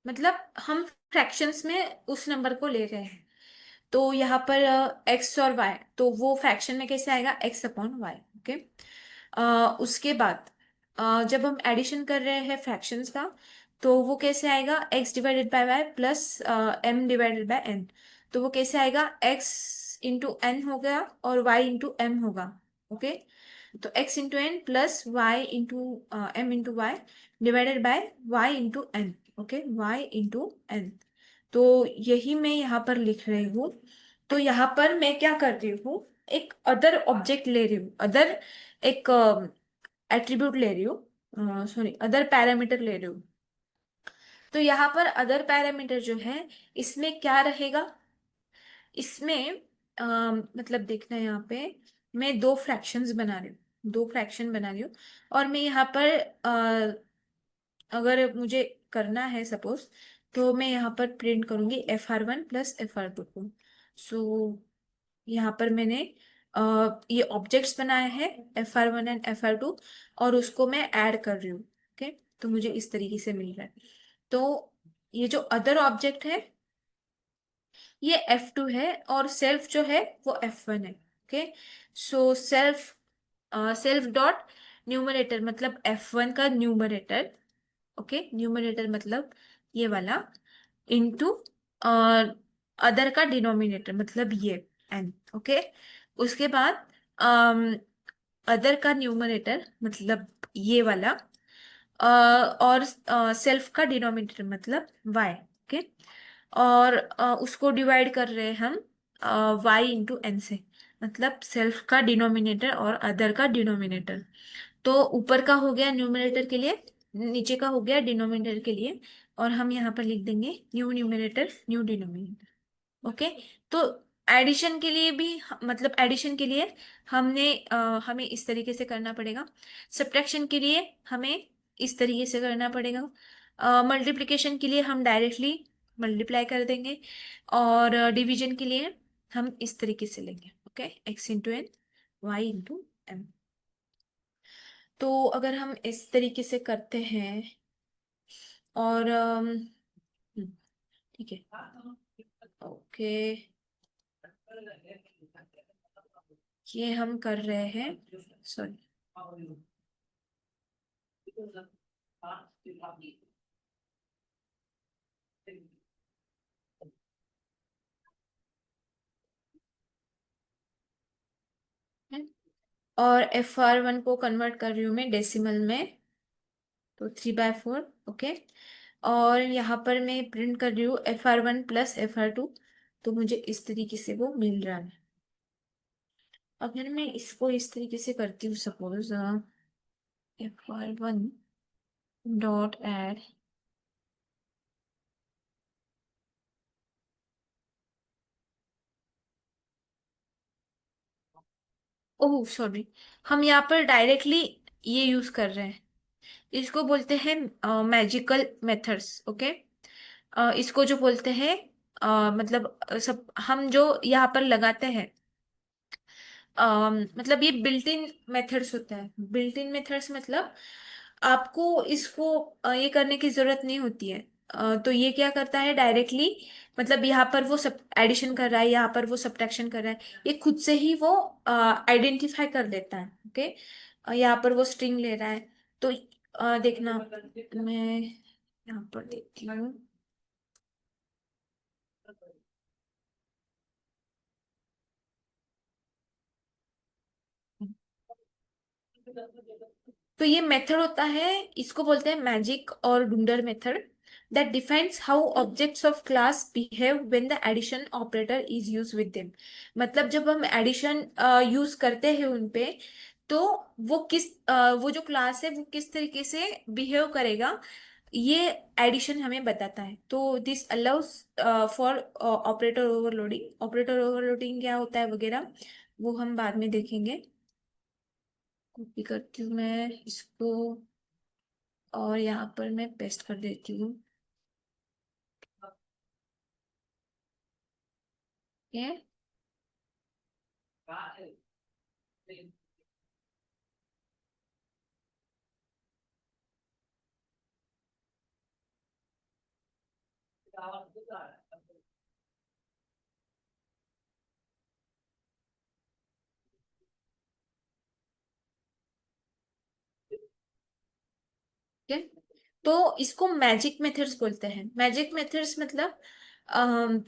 मतलब हम फ्रैक्शंस में उस नंबर को ले रहे हैं। तो यहाँ पर एक्स और वाई, तो वो फ्रैक्शन में कैसे आएगा? X upon y, okay. उसके बाद जब हम एडिशन कर रहे हैं फ्रैक्शंस का, तो वो कैसे आएगा? X divided by y plus m divided by n. तो वो कैसे आएगा? एक्स इंटू एन हो गया और वाई इंटू एम होगा, ओके। तो x into n plus y into m into y divided by y into n, okay. Y into n. तो यही मैं यहाँ पर लिख रही हूँ। तो यहाँ पर मैं क्या कर रही हूँ, एक अदर ऑब्जेक्ट ले रही हूँ, अदर एक एट्रीब्यूट ले रही हूँ, सॉरी, अदर पैरामीटर ले रही हूँ। तो यहाँ पर अदर पैरामीटर जो है, इसमें क्या रहेगा? इसमें मतलब देखना है यहाँ पे, मैं दो फ्रैक्शंस बना रही हूँ, दो फ्रैक्शन बना रही हूँ। और मैं यहाँ पर अगर मुझे करना है सपोज, तो मैं यहाँ पर प्रिंट करूंगी FR1 प्लस FR2 को। सो यहाँ पर मैंने ये ऑब्जेक्ट्स बनाए हैं, FR1 एंड FR2, और उसको मैं ऐड कर रही हूँ, ओके। तो मुझे इस तरीके से मिल रहा है। तो ये जो अदर ऑब्जेक्ट है, ये F2 है, और सेल्फ जो है वो F1 है, okay. So self, self dot numerator, मतलब F1 का न्यूमरेटर, ओके। न्यूमरेटर मतलब ये वाला, इनटू अदर का डिनोमिनेटर, मतलब ये एन, ओके। उसके बाद अदर का न्यूमरेटर मतलब ये वाला, और सेल्फ का डिनोमिनेटर मतलब वाई, ओके। और उसको डिवाइड कर रहे हैं हम वाई इंटू एन से, मतलब सेल्फ का डिनोमिनेटर और अदर का डिनोमिनेटर। तो ऊपर का हो गया न्यूमरेटर के लिए, नीचे का हो गया डिनोमिनेटर के लिए। और हम यहाँ पर लिख देंगे new numerator new denominator, okay. तो एडिशन के लिए भी, मतलब एडिशन के लिए हमें इस तरीके से करना पड़ेगा। सब्ट्रैक्शन के लिए हमें इस तरीके से करना पड़ेगा। मल्टीप्लिकेशन के लिए हम डायरेक्टली मल्टीप्लाई कर देंगे, और डिवीजन के लिए हम इस तरीके से लेंगे, okay, x into n, y into m. तो अगर हम इस तरीके से करते हैं, और ठीक है, ओके, ये हम कर रहे हैं, सॉरी, और FR1 को कन्वर्ट कर रही हूँ मैं डेसिमल में, तो 3/4, ओके। और यहाँ पर मैं प्रिंट कर रही हूँ FR1 प्लस FR2, तो मुझे इस तरीके से वो मिल रहा है। अगर मैं इसको इस तरीके से करती हूँ, suppose FR1 dot add, oh sorry, हम यहाँ पर डायरेक्टली ये यूज कर रहे हैं, इसको बोलते हैं मैजिकल मेथड्स, ओके। इसको जो बोलते हैं, मतलब सब हम जो यहाँ पर लगाते हैं, मतलब ये बिल्ट इन मेथड्स होता है। बिल्ट इन मेथड्स मतलब आपको इसको ये करने की जरूरत नहीं होती है। तो ये क्या करता है डायरेक्टली, मतलब यहाँ पर वो सब एडिशन कर रहा है, यहाँ पर वो सब्ट्रैक्शन कर रहा है, ये खुद से ही वो आइडेंटिफाई कर लेता है, ओके। यहाँ पर वो स्ट्रिंग ले रहा है, तो देखना, मैं यहाँ पर देखती हूँ। तो ये मेथड होता है, इसको बोलते हैं मैजिक और dunder method, that defines how objects of class behave when the addition operator is use with them. मतलब जब हम एडिशन यूज करते हैं उन पे, तो वो वो जो क्लास है वो किस तरीके से बिहेव करेगा, ये एडिशन हमें बताता है। तो this allow us for operator overloading. Operator overloading क्या होता है वगैरह, वो हम बाद में देखेंगे। कॉपी करती हूँ मैं इसको, और यहाँ पर मैं पेस्ट कर देती हूँ, ये। ठीक है, तो इसको मैजिक मेथड्स बोलते हैं। मैजिक मेथड्स मतलब अम,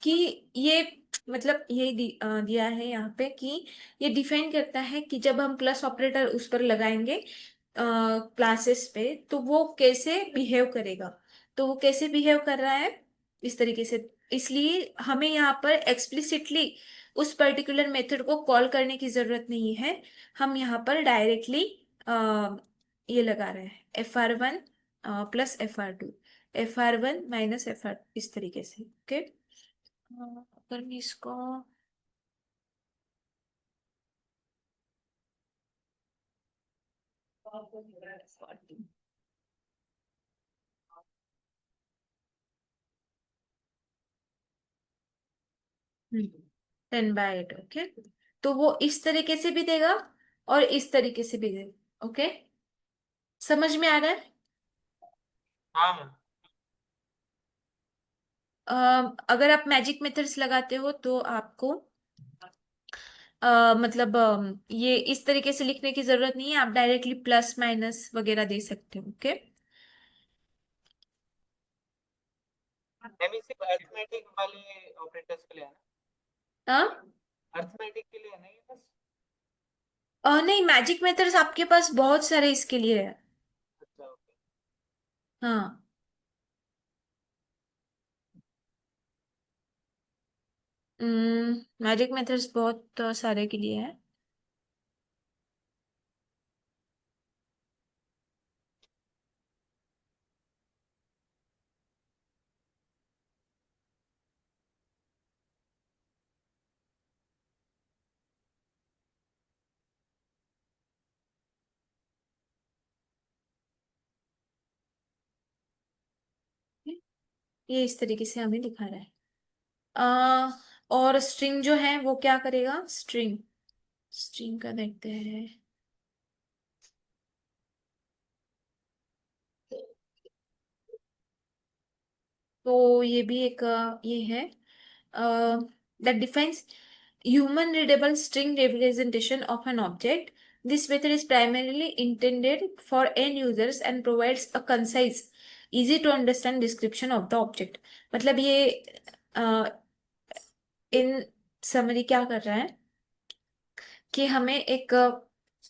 कि ये, मतलब ये दिया है यहाँ पे कि ये डिफाइन करता है कि जब हम प्लस ऑपरेटर उस पर लगाएंगे क्लासेस पे, तो वो कैसे बिहेव करेगा। तो वो कैसे बिहेव कर रहा है इस तरीके से, इसलिए हमें यहाँ पर एक्सप्लिसिटली उस पर्टिकुलर मेथड को कॉल करने की जरूरत नहीं है। हम यहाँ पर डायरेक्टली ये लगा रहे हैं FR1 plus FR2, FR1 minus FR, इस तरीके से, ओके। अगर मैं इसको 10/8, ओके, तो वो इस तरीके से भी देगा और इस तरीके से भी देगा, ओके। समझ में आ रहा है? हाँ मैम। अगर आप मैजिक मेथड्स लगाते हो तो आपको मतलब ये इस तरीके से लिखने की जरूरत नहीं है, आप डायरेक्टली प्लस माइनस वगैरह दे सकते हो, ओके। मैम ये सिर्फ अरिथमेटिक वाले ऑपरेटर्स के लिए है ना? हाँ, अरिथमेटिक के लिए है ना ये बस? नहीं, मैजिक मेथड्स आपके पास बहुत सारे इसके लिए है। अच्छा ओके। हाँ, मैजिक मेथड्स बहुत सारे के लिए है। ये इस तरीके से हमें दिखा रहा है। और स्ट्रिंग जो है वो क्या करेगा, स्ट्रिंग, स्ट्रिंग का देखते हैं। तो ये भी एक ये है that defines human readable string representation of an object. This method is primarily intended for end users and provides a concise, easy to understand description of the object. मतलब ये इन समरी क्या कर रहा है कि हमें एक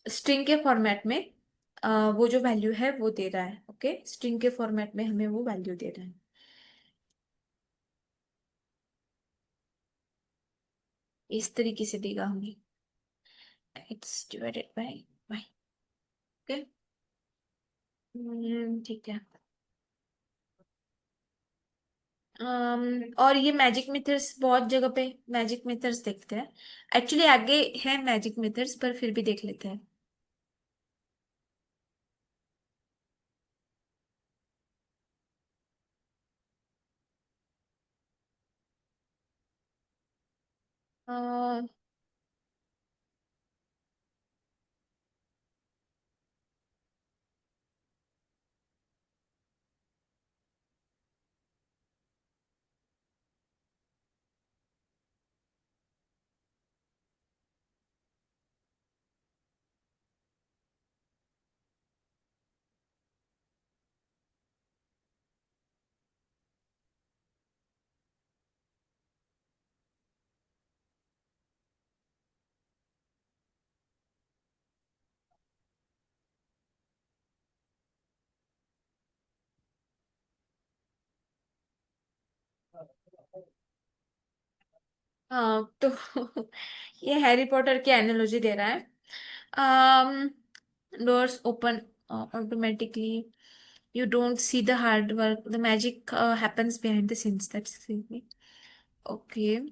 स्ट्रिंग के फॉर्मेट में वो जो वैल्यू है वो दे रहा है। ओके, स्ट्रिंग के फॉर्मेट में हमें वो वैल्यू दे रहा है। इस तरीके से देगा हमें, it's divided by by. Okay, ठीक है। और ये मैजिक मेथड्स बहुत जगह पे मैजिक मेथड्स देखते हैं। एक्चुअली आगे है मैजिक मेथड्स, पर फिर भी देख लेते हैं। अ, हाँ तो ये हैरी पॉटर की एनालॉजी दे रहा है। Doors open automatically, you don't see the hard work, the magic happens behind the scenes, that's me. Okay,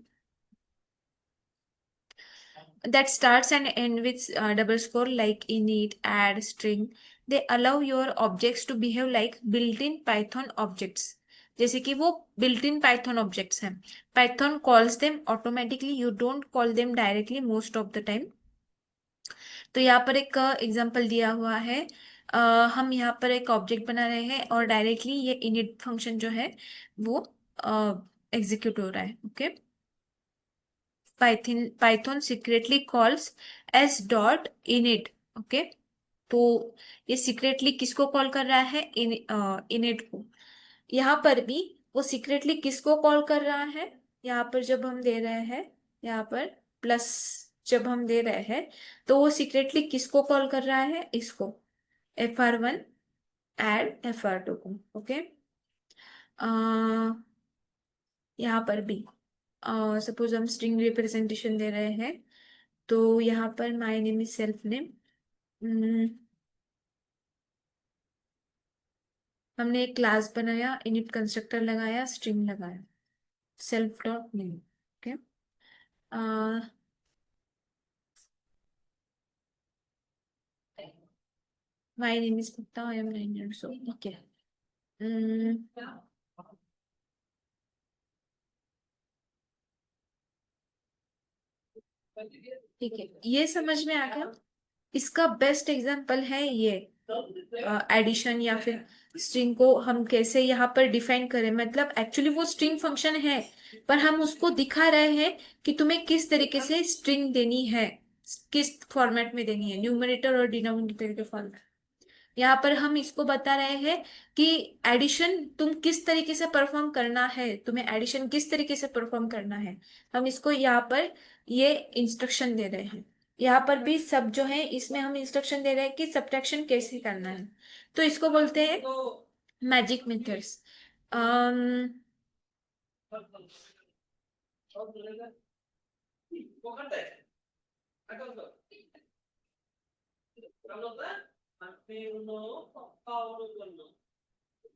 that starts and end with double score like init, add, string. They allow your objects to behave like built-in python objects, जैसे कि वो built-in python objects हैं। python calls them automatically, you don't call them directly most of the time। तो यहाँ पर एक example दिया हुआ है। अ, हम यहाँ पर एक ऑब्जेक्ट बना रहे हैं और डायरेक्टली ये इनिट फंक्शन जो है वो एग्जीक्यूट हो रहा है। Okay, Python secretly calls S dot init. Okay, तो ये सीक्रेटली किसको कॉल कर रहा है, इनिट को। यहाँ पर भी वो सीक्रेटली किसको कॉल कर रहा है, यहाँ पर जब हम दे रहे हैं, यहाँ पर प्लस जब हम दे रहे हैं, तो वो सीक्रेटली किसको कॉल कर रहा है, इसको, FR1 एड FR2 को। ओके, यहाँ पर भी सपोज हम स्ट्रिंग रिप्रेजेंटेशन दे रहे हैं, तो यहाँ पर my name is self name. हमने एक क्लास बनाया, इनिट कंस्ट्रक्टर लगाया, स्ट्रिंग लगाया, self dot name. Okay, my name is Mukta, I am 9 years old। Okay, ठीक है, ये समझ में आ गया। इसका बेस्ट एग्जांपल है ये एडिशन, या फिर स्ट्रिंग को हम कैसे यहाँ पर डिफाइन करें। मतलब एक्चुअली वो स्ट्रिंग फंक्शन है, पर हम उसको दिखा रहे हैं कि तुम्हें किस तरीके से स्ट्रिंग देनी है, किस फॉर्मेट में देनी है, न्यूमरेटर और डिनोमिनेटर के फॉर्मेट। यहाँ पर हम इसको बता रहे हैं कि एडिशन तुम किस तरीके से परफॉर्म करना है, तुम्हें एडिशन किस तरीके से परफॉर्म करना है। हम इसको यहाँ पर ये इंस्ट्रक्शन दे रहे हैं। यहाँ पर भी सब जो है इसमें हम इंस्ट्रक्शन दे रहे हैं कि सब्ट्रैक्शन कैसे करना है। तो इसको बोलते हैं मैजिक मेथड्स।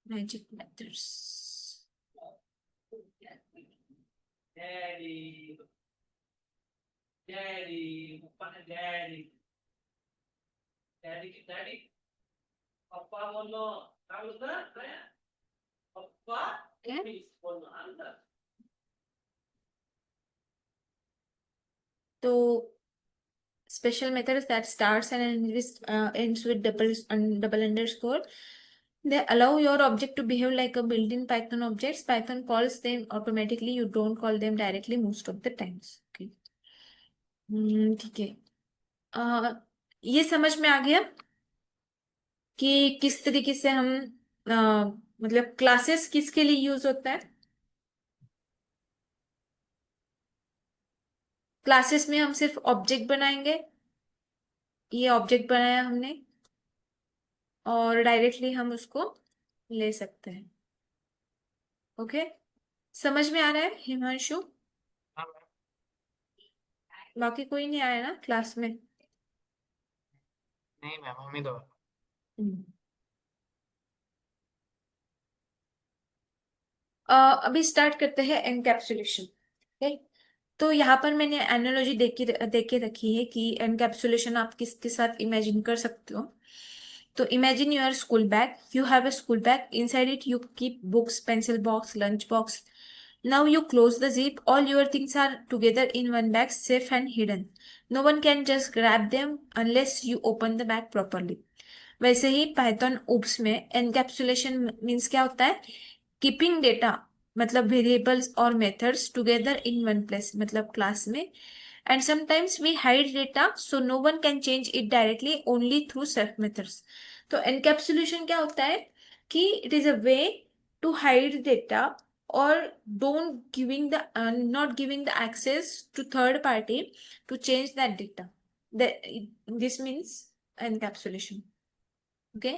मैजिक मेथड्स, है। तो special methods that starts and ends with double underscore. They allow your object to behave like a built-in Python objects. Python calls them automatically. You don't call them directly most of the times. Okay. ठीक है। अ, ये समझ में आ गया कि किस तरीके से हम अ, मतलब क्लासेस किसके लिए यूज होता है। क्लासेस में हम सिर्फ ऑब्जेक्ट बनाएंगे। ये ऑब्जेक्ट बनाया हमने और डायरेक्टली हम उसको ले सकते हैं। ओके। समझ में आ रहा है हिमांशु? हाँ मैम। बाकी कोई नहीं आया ना क्लास में? नहीं मैम, हम ही दो। हम्म। अभी स्टार्ट करते हैं एनकैप्सुलेशन। ठीक। तो यहाँ पर मैंने एनालॉजी देख के रखी है कि एनकैप्सुलेशन आप किसके साथ इमेजिन कर सकते हो। तो imagine your school bag. You have a school bag. Inside it you keep books, pencil box, lunch box. Now you close the zip. All your things are together in one bag, safe and hidden. No one can just grab them unless you open the bag properly. वैसे ही Python OOPs में encapsulation means क्या होता है? Keeping data मतलब variables और methods together in one place मतलब class में. And sometimes we hide data so no one can change it directly only through self methods. तो एनकैप्सुलेशन क्या होता है कि it is a way to hide data or don't giving the not giving the access to third party to change that data. This means encapsulation. Okay.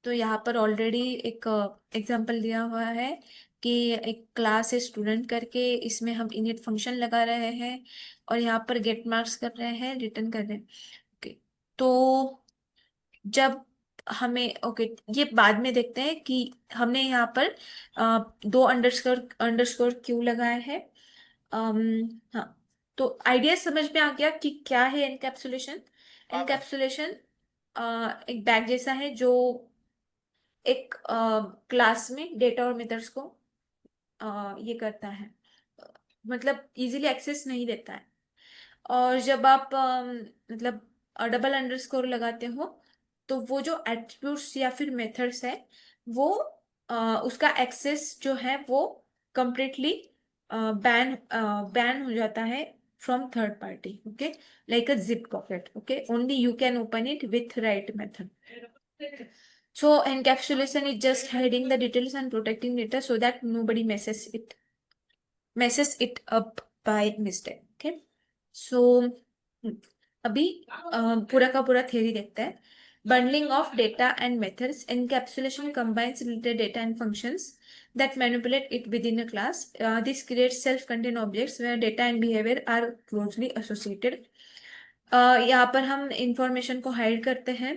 तो यहाँ पर already एक example दिया हुआ है कि एक क्लास है स्टूडेंट करके, इसमें हम इनिट फंक्शन लगा रहे हैं और यहाँ पर गेट मार्क्स कर रहे हैं, रिटर्न कर रहे हैं। ओके। तो जब हमें ओके ये बाद में देखते हैं कि हमने यहाँ पर दो अंडरस्कोर अंडरस्कोर क्यों लगाए हैं। अम, हाँ। तो आइडिया समझ में आ गया कि क्या है एनकैप्सुलेशन? हाँ मैम। एनकैप्सुलेशन एक बैग जैसा है जो एक क्लास में डेटा और मेथड्स को ये करता है, मतलब इजीली एक्सेस नहीं देता है। और जब आप मतलब डबल अंडरस्कोर लगाते हो तो वो जो एट्रीब्यूट्स या फिर मेथड्स है वो उसका एक्सेस जो है वो कंप्लीटली बैन बैन हो जाता है from third party. Okay, like a zip pocket. Okay, only you can open it with right method. So encapsulation is just hiding the details and protecting data so that nobody messes it up by mistake. Okay. So अभी पूरा का पूरा theory देखते हैं. Bundling of data and methods. Encapsulation combines related data and functions that manipulate it within a class. This creates self-contained objects where data and behavior are closely associated. यहाँ पर हम information को हाइड करते हैं.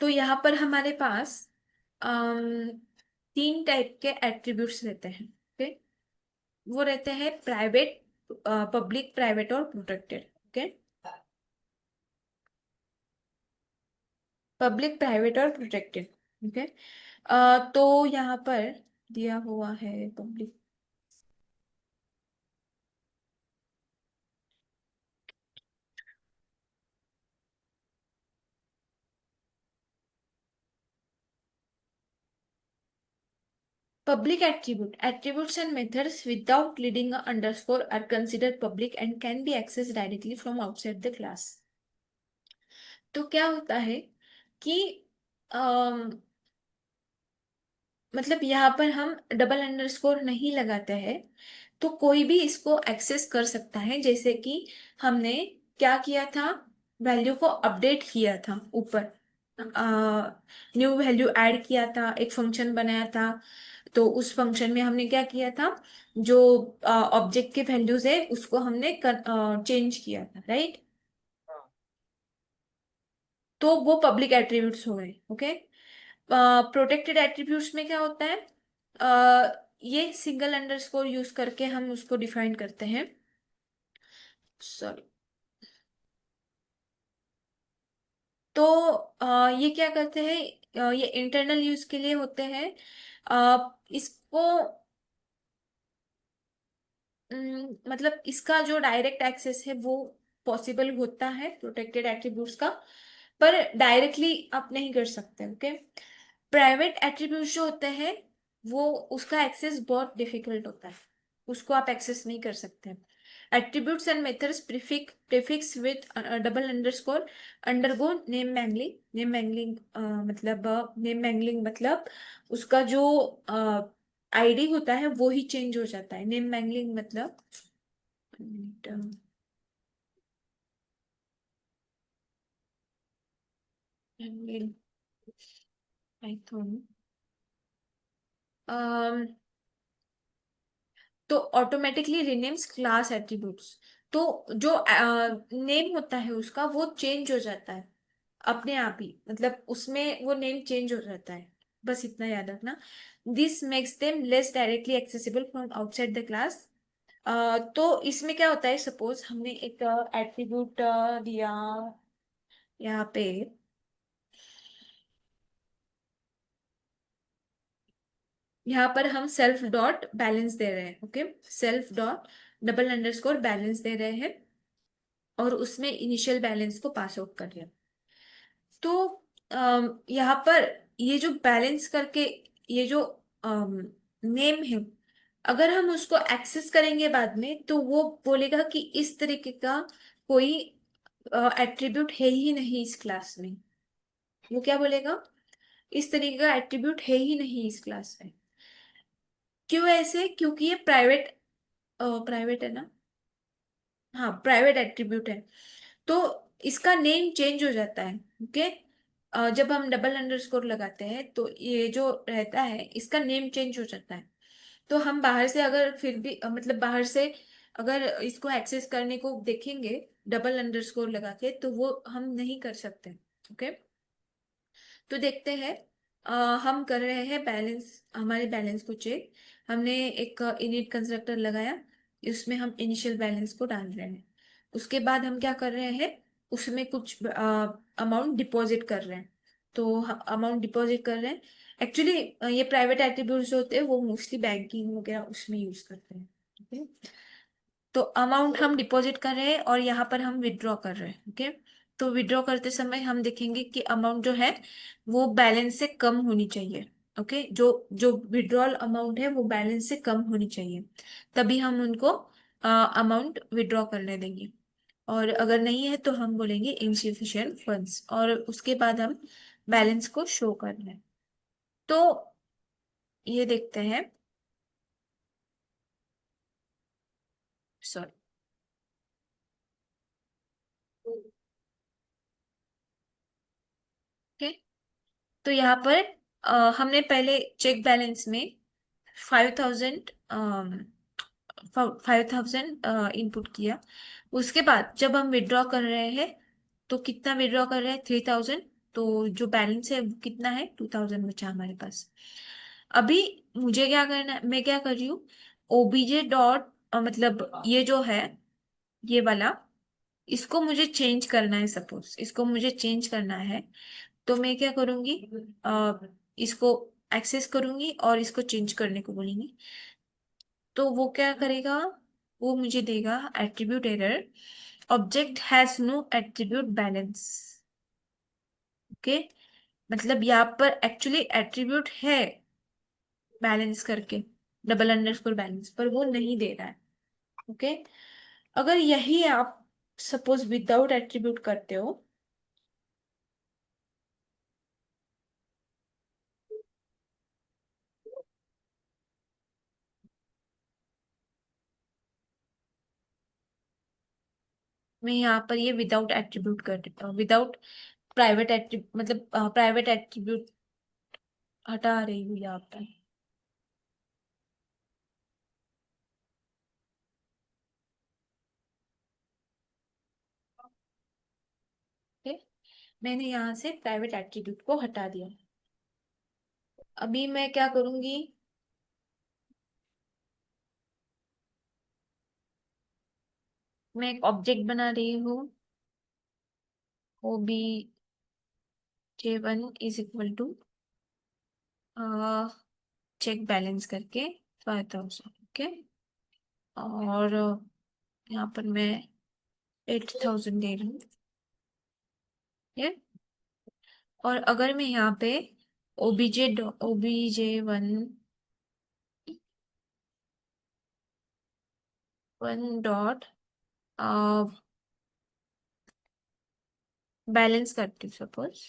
तो यहाँ पर हमारे पास अम, तीन टाइप के एट्रीब्यूट्स रहते हैं. ओके. वो रहते हैं प्राइवेट, पब्लिक, प्राइवेट और प्रोटेक्टेड. ओके. पब्लिक, प्राइवेट और प्रोटेक्टेड. ओके. तो यहाँ पर दिया हुआ है public. Public attributes and methods without leading a underscore are considered public and can be accessed directly from outside the class. तो क्या होता है कि मतलब यहाँ पर हम डबल अंडरस्कोर नहीं लगाते हैं तो कोई भी इसको एक्सेस कर सकता है. जैसे कि हमने क्या किया था, वैल्यू को अपडेट किया था ऊपर, न्यू वैल्यू ऐड किया था, एक फंक्शन बनाया था. तो उस फंक्शन में हमने क्या किया था, जो ऑब्जेक्ट के वैल्यूज है उसको हमने चेंज किया था, राइट? हाँ। तो वो पब्लिक एट्रीब्यूट्स हो गए. ओके. प्रोटेक्टेड एट्रीब्यूट्स में क्या होता है, ये सिंगल अंडरस्कोर यूज करके हम उसको डिफाइन करते हैं. सॉरी. तो ये क्या करते हैं, ये इंटरनल यूज के लिए होते हैं। इसको मतलब इसका जो डायरेक्ट एक्सेस है वो पॉसिबल होता है प्रोटेक्टेड एट्रीब्यूट्स का, पर डायरेक्टली आप नहीं कर सकते। ओके। प्राइवेट एट्रीब्यूट जो होते हैं वो उसका एक्सेस बहुत डिफिकल्ट होता है, उसको आप एक्सेस नहीं कर सकते। Attributes and methods prefix with double underscore undergo name mangling. Name mangling मतलब नेम मैंगलिंग मतलब उसका जो आईडी होता है वो ही चेंज हो जाता है। नेम मैंगलिंग मतलब पाइथन, तो ऑटोमेटिकली रिनेम्स क्लास एट्रीब्यूट्स। तो जो नेम होता है उसका वो चेंज हो जाता है अपने आप ही, मतलब उसमें वो नेम चेंज हो जाता है। बस इतना याद रखना। This makes them less directly accessible from outside the class. तो इसमें क्या होता है, सपोज हमने एक एट्रीब्यूट दिया यहाँ पे। यहाँ पर हम सेल्फ डॉट बैलेंस दे रहे हैं। Okay. Self dot double underscore balance दे रहे हैं और उसमें इनिशियल बैलेंस को पास आउट कर रहे हैं। तो यहाँ पर ये जो बैलेंस करके ये जो नेम है, अगर हम उसको एक्सेस करेंगे बाद में तो वो बोलेगा कि इस तरीके का कोई एट्रीब्यूट है ही नहीं इस क्लास में। वो क्या बोलेगा, इस तरीके का एट्रीब्यूट है ही नहीं इस क्लास में। क्यों ऐसे, क्योंकि ये प्राइवेट प्राइवेट है ना। हाँ, प्राइवेट एट्रीब्यूट है। तो इसका नेम चेंज हो जाता है। ओके। जब हम डबल अंडरस्कोर लगाते हैं तो ये जो रहता है इसका नेम चेंज हो जाता है। तो हम बाहर से अगर फिर भी मतलब बाहर से अगर इसको एक्सेस करने को देखेंगे डबल अंडरस्कोर लगा के तो वो हम नहीं कर सकते। ओके। तो देखते हैं। अ, हम कर रहे हैं बैलेंस, हमारे बैलेंस को चेक। हमने एक इनिट कंस्ट्रक्टर लगाया, इसमें हम इनिशियल बैलेंस को डाल रहे हैं। उसके बाद हम क्या कर रहे हैं, उसमें कुछ अमाउंट डिपॉजिट कर रहे हैं। तो अमाउंट डिपॉजिट कर रहे हैं। एक्चुअली ये प्राइवेट एट्रीब्यूट्स जो होते हैं वो मोस्टली बैंकिंग वगैरह उसमें यूज करते हैं। ठीक है। तो अमाउंट हम डिपॉजिट कर रहे हैं और यहाँ पर हम विड्रॉ कर रहे हैं। ओके। तो विड्रॉ करते समय हम देखेंगे कि अमाउंट जो है वो बैलेंस से कम होनी चाहिए। ओके। जो जो विड्रॉल अमाउंट है वो बैलेंस से कम होनी चाहिए, तभी हम उनको अमाउंट विड्रॉ करने देंगे। और अगर नहीं है तो हम बोलेंगे इनसफिशिएंट फंड्स, और उसके बाद हम बैलेंस को शो कर रहे हैं। तो ये देखते हैं। सॉरी। ओके। तो यहाँ पर हमने पहले चेक बैलेंस में 5,000 5,000 इनपुट किया। उसके बाद जब हम विड्रॉ कर रहे हैं तो कितना विड्रॉ कर रहे हैं, 3,000। तो जो बैलेंस है वो कितना है, 2,000 बचा हमारे पास। अभी मुझे क्या करना है, मैं क्या कर रही हूँ, ओबीजे डॉट मतलब ये जो है ये वाला, इसको मुझे चेंज करना है। सपोज इसको मुझे चेंज करना है तो मैं क्या करूंगी, इसको एक्सेस करूंगी और इसको चेंज करने को बोलेंगी। तो वो क्या करेगा, वो मुझे देगा attribute error, object has no attribute balance. Okay. मतलब यहाँ पर एक्चुअली एट्रीब्यूट है बैलेंस करके, डबल अंडरस्कोर बैलेंस, पर वो नहीं दे रहा है। ओके। अगर यही आप सपोज विदाउट एट्रीब्यूट करते हो, मैं यहाँ पर ये विदाउट एट्रीब्यूट कर देता हूँ, विदाउट प्राइवेट एट्रीब्यूट, मतलब प्राइवेट एट्रीब्यूट हटा रही हूँ यहाँ पर। ओके। मैंने यहाँ से प्राइवेट एट्रीब्यूट को हटा दिया। अभी मैं क्या करूंगी, मैं एक ऑब्जेक्ट बना रही हूँ, वो भी J1 is equal to check balance करके 5000, ओके। और यहाँ पर मैं 8000 दे रही हूँ, ये। और अगर मैं यहाँ पे OBJ1 डॉट बैलेंस करती हूँ, suppose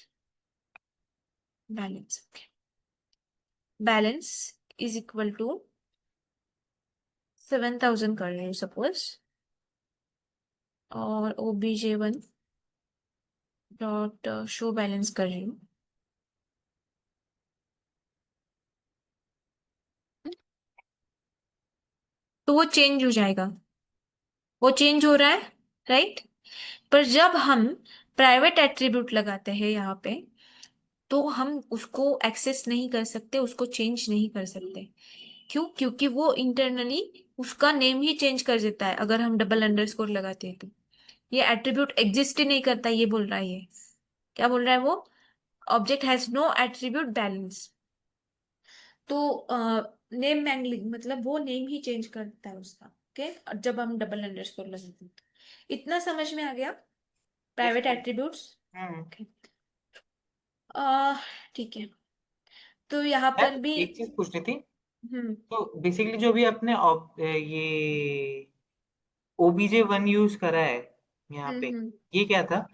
balance, balance is equal to 7000 कर रही हूँ सपोज, और OBJ1 डॉट शो बैलेंस कर रही हूँ। तो वो चेंज हो जाएगा, वो चेंज हो रहा है, राइट। पर जब हम प्राइवेट एट्रीब्यूट लगाते हैं यहाँ पे, तो हम उसको एक्सेस नहीं कर सकते, उसको चेंज नहीं कर सकते। क्यों? क्योंकि वो इंटरनली उसका नेम ही चेंज कर देता है अगर हम डबल अंडरस्कोर लगाते हैं तो। ये एट्रीब्यूट एग्जिस्ट ही नहीं करता, ये बोल रहा है ये। क्या बोल रहा है वो? Object has no attribute balance. तो नेम मैंगलिंग मतलब वो नेम ही चेंज करता है उसका, ओके। और जब हम डबल अंडरस्कोर लगाते हैं तो। इतना समझ में आ गया यस प्राइवेट मैम। एट्रीब्यूट्स? हम्म। ठीक है। तो यहाँ मैम पर भी। एक चीज पूछनी थी। हम्म तो बेसिकली जो भी आपने ये OBJ1 यूज करा है यहाँ पे, हम्म। ये क्या था?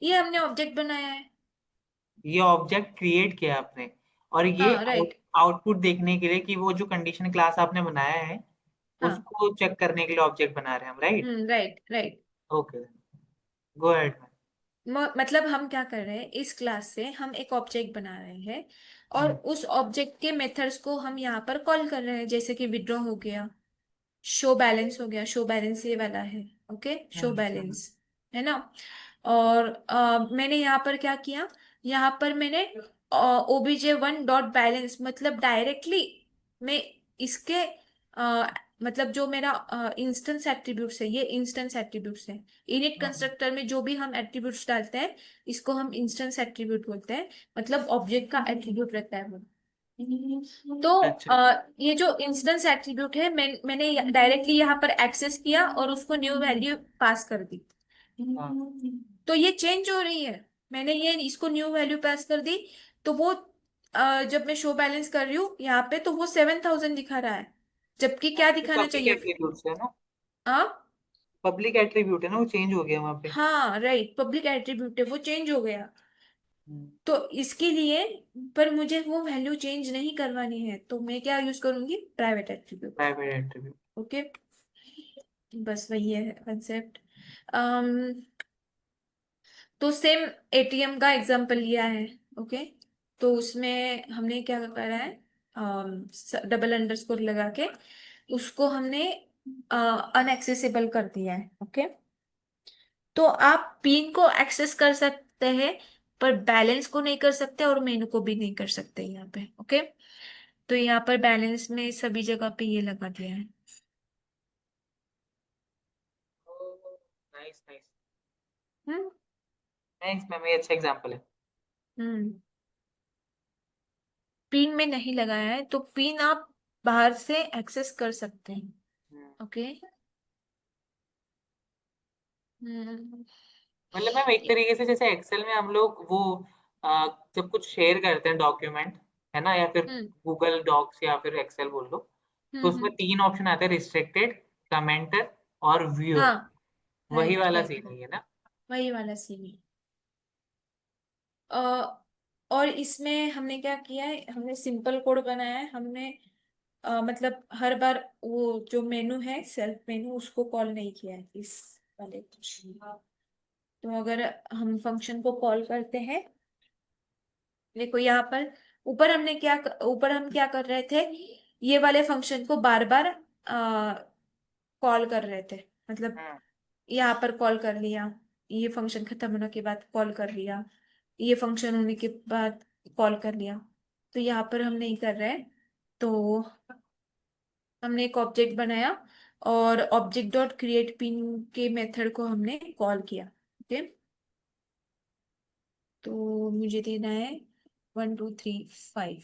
ये हमने ऑब्जेक्ट बनाया है। ये ऑब्जेक्ट क्रिएट किया आपने, और ये हाँ, राइट। आउटपुट देखने के लिए कि वो जो कंडीशन क्लास आपने बनाया है हाँ। उसको चेक करने के लिए ऑब्जेक्ट बना रहे हैं हम, right? Right, right. Okay, go ahead. मतलब हम क्या कर रहे हैं, इस क्लास से हम एक ऑब्जेक्ट बना रहे हैं, और मैम। उस ऑब्जेक्ट के मेथड्स को हम यहाँ पर कॉल कर रहे हैं, जैसे कि विड्रॉ हो गया, शो बैलेंस हो गया। शो बैलेंस ये वाला है, ओके, शो हम्म। बैलेंस, है ना। और मैंने यहाँ पर क्या किया, यहाँ पर मैंने OBJ1 डॉट बैलेंस मतलब डायरेक्टली मैं इसके मतलब जो मेरा इंस्टेंस एट्रीब्यूट्स है, ये इंस्टेंस एट्रीब्यूट्स है। इनिट हम्म। कंस्ट्रक्टर में जो भी हम एट्रीब्यूट्स डालते हैं, इसको हम इंस्टेंस एट्रीब्यूट बोलते हैं। मतलब ऑब्जेक्ट का एट्रीब्यूट रहता है वो। तो अच्छा। ये जो इंस्टेंस एट्रीब्यूट है, मैंने डायरेक्टली यहाँ पर एक्सेस किया और उसको न्यू वैल्यू पास कर दी। हाँ। तो ये चेंज हो रही है। मैंने ये इसको न्यू वैल्यू पास कर दी, तो वो जब मैं शो बैलेंस कर रही हूँ यहाँ पे, तो वो 7000 दिखा रहा है, जबकि क्या दिखाना पब्लिक चाहिए? एट्रीब्यूट है ना? हाँ। पब्लिक एट्रीब्यूट है ना, वो चेंज हो गया वहां पे। हाँ, राइट, पब्लिक एट्रीब्यूट है, वो चेंज हो गया। हम्म। तो इसके लिए, पर मुझे वो वैल्यू चेंज नहीं करवानी है, तो मैं क्या यूज करूंगी? Private attribute, private attribute. Okay. बस वही है कंसेप्ट। तो सेम ATM का एग्जांपल लिया है, ओके। तो उसमें हमने क्या करा है, डबल अंडरस्कोर लगा के उसको हमने अनएक्सेसिबल कर दिया है, ओके। तो आप पिन को एक्सेस कर सकते हैं, पर बैलेंस को नहीं कर सकते, और मेनू को भी नहीं कर सकते यहाँ पे, ओके। तो यहाँ पर बैलेंस में सभी जगह पे ये लगा दिया है। Nice nice. Hmm nice ma'am, ये अच्छा एग्जांपल है। हम्म। पिन में नहीं लगाया है, तो पिन आप बाहर से एक्सेस कर सकते हैं, हम्म। ओके। हम्म। मतलब मैम एक तरीके से जैसे एक्सेल में हम लोग वो जब कुछ शेयर करते हैं डॉक्यूमेंट, है ना, या फिर हम्म गूगल डॉक्स या फिर एक्सेल बोल लो, तो उसमें हम्म। 3 ऑप्शन आते हैं: रिस्ट्रिक्टेड, कमेंटर और व्यूअर। हाँ, वही राइट, वाला राइट, सीन है ये ना? वही वाला सीन है। और इसमें हमने क्या किया है, हमने सिंपल कोड बनाया है। हमने मतलब हर बार वो जो मेनू है, सेल्फ मेनू, उसको कॉल नहीं किया है इस वाले क्वेश्चन में। तो अगर हम फंक्शन को कॉल करते हैं, देखो यहाँ पर ऊपर हम क्या कर रहे थे, ये वाले फंक्शन को बार बार कॉल कर रहे थे। मतलब हम्म। यहाँ पर कॉल कर लिया, ये फंक्शन खत्म होने के बाद कॉल कर लिया, ये फंक्शन होने के बाद कॉल कर लिया। तो यहाँ पर हम नहीं कर रहे हैं। तो हमने एक ऑब्जेक्ट बनाया, और ऑब्जेक्ट डॉट क्रिएट पिन के मेथड को हमने कॉल किया, ओके। तो मुझे देना है 1 2 3 5।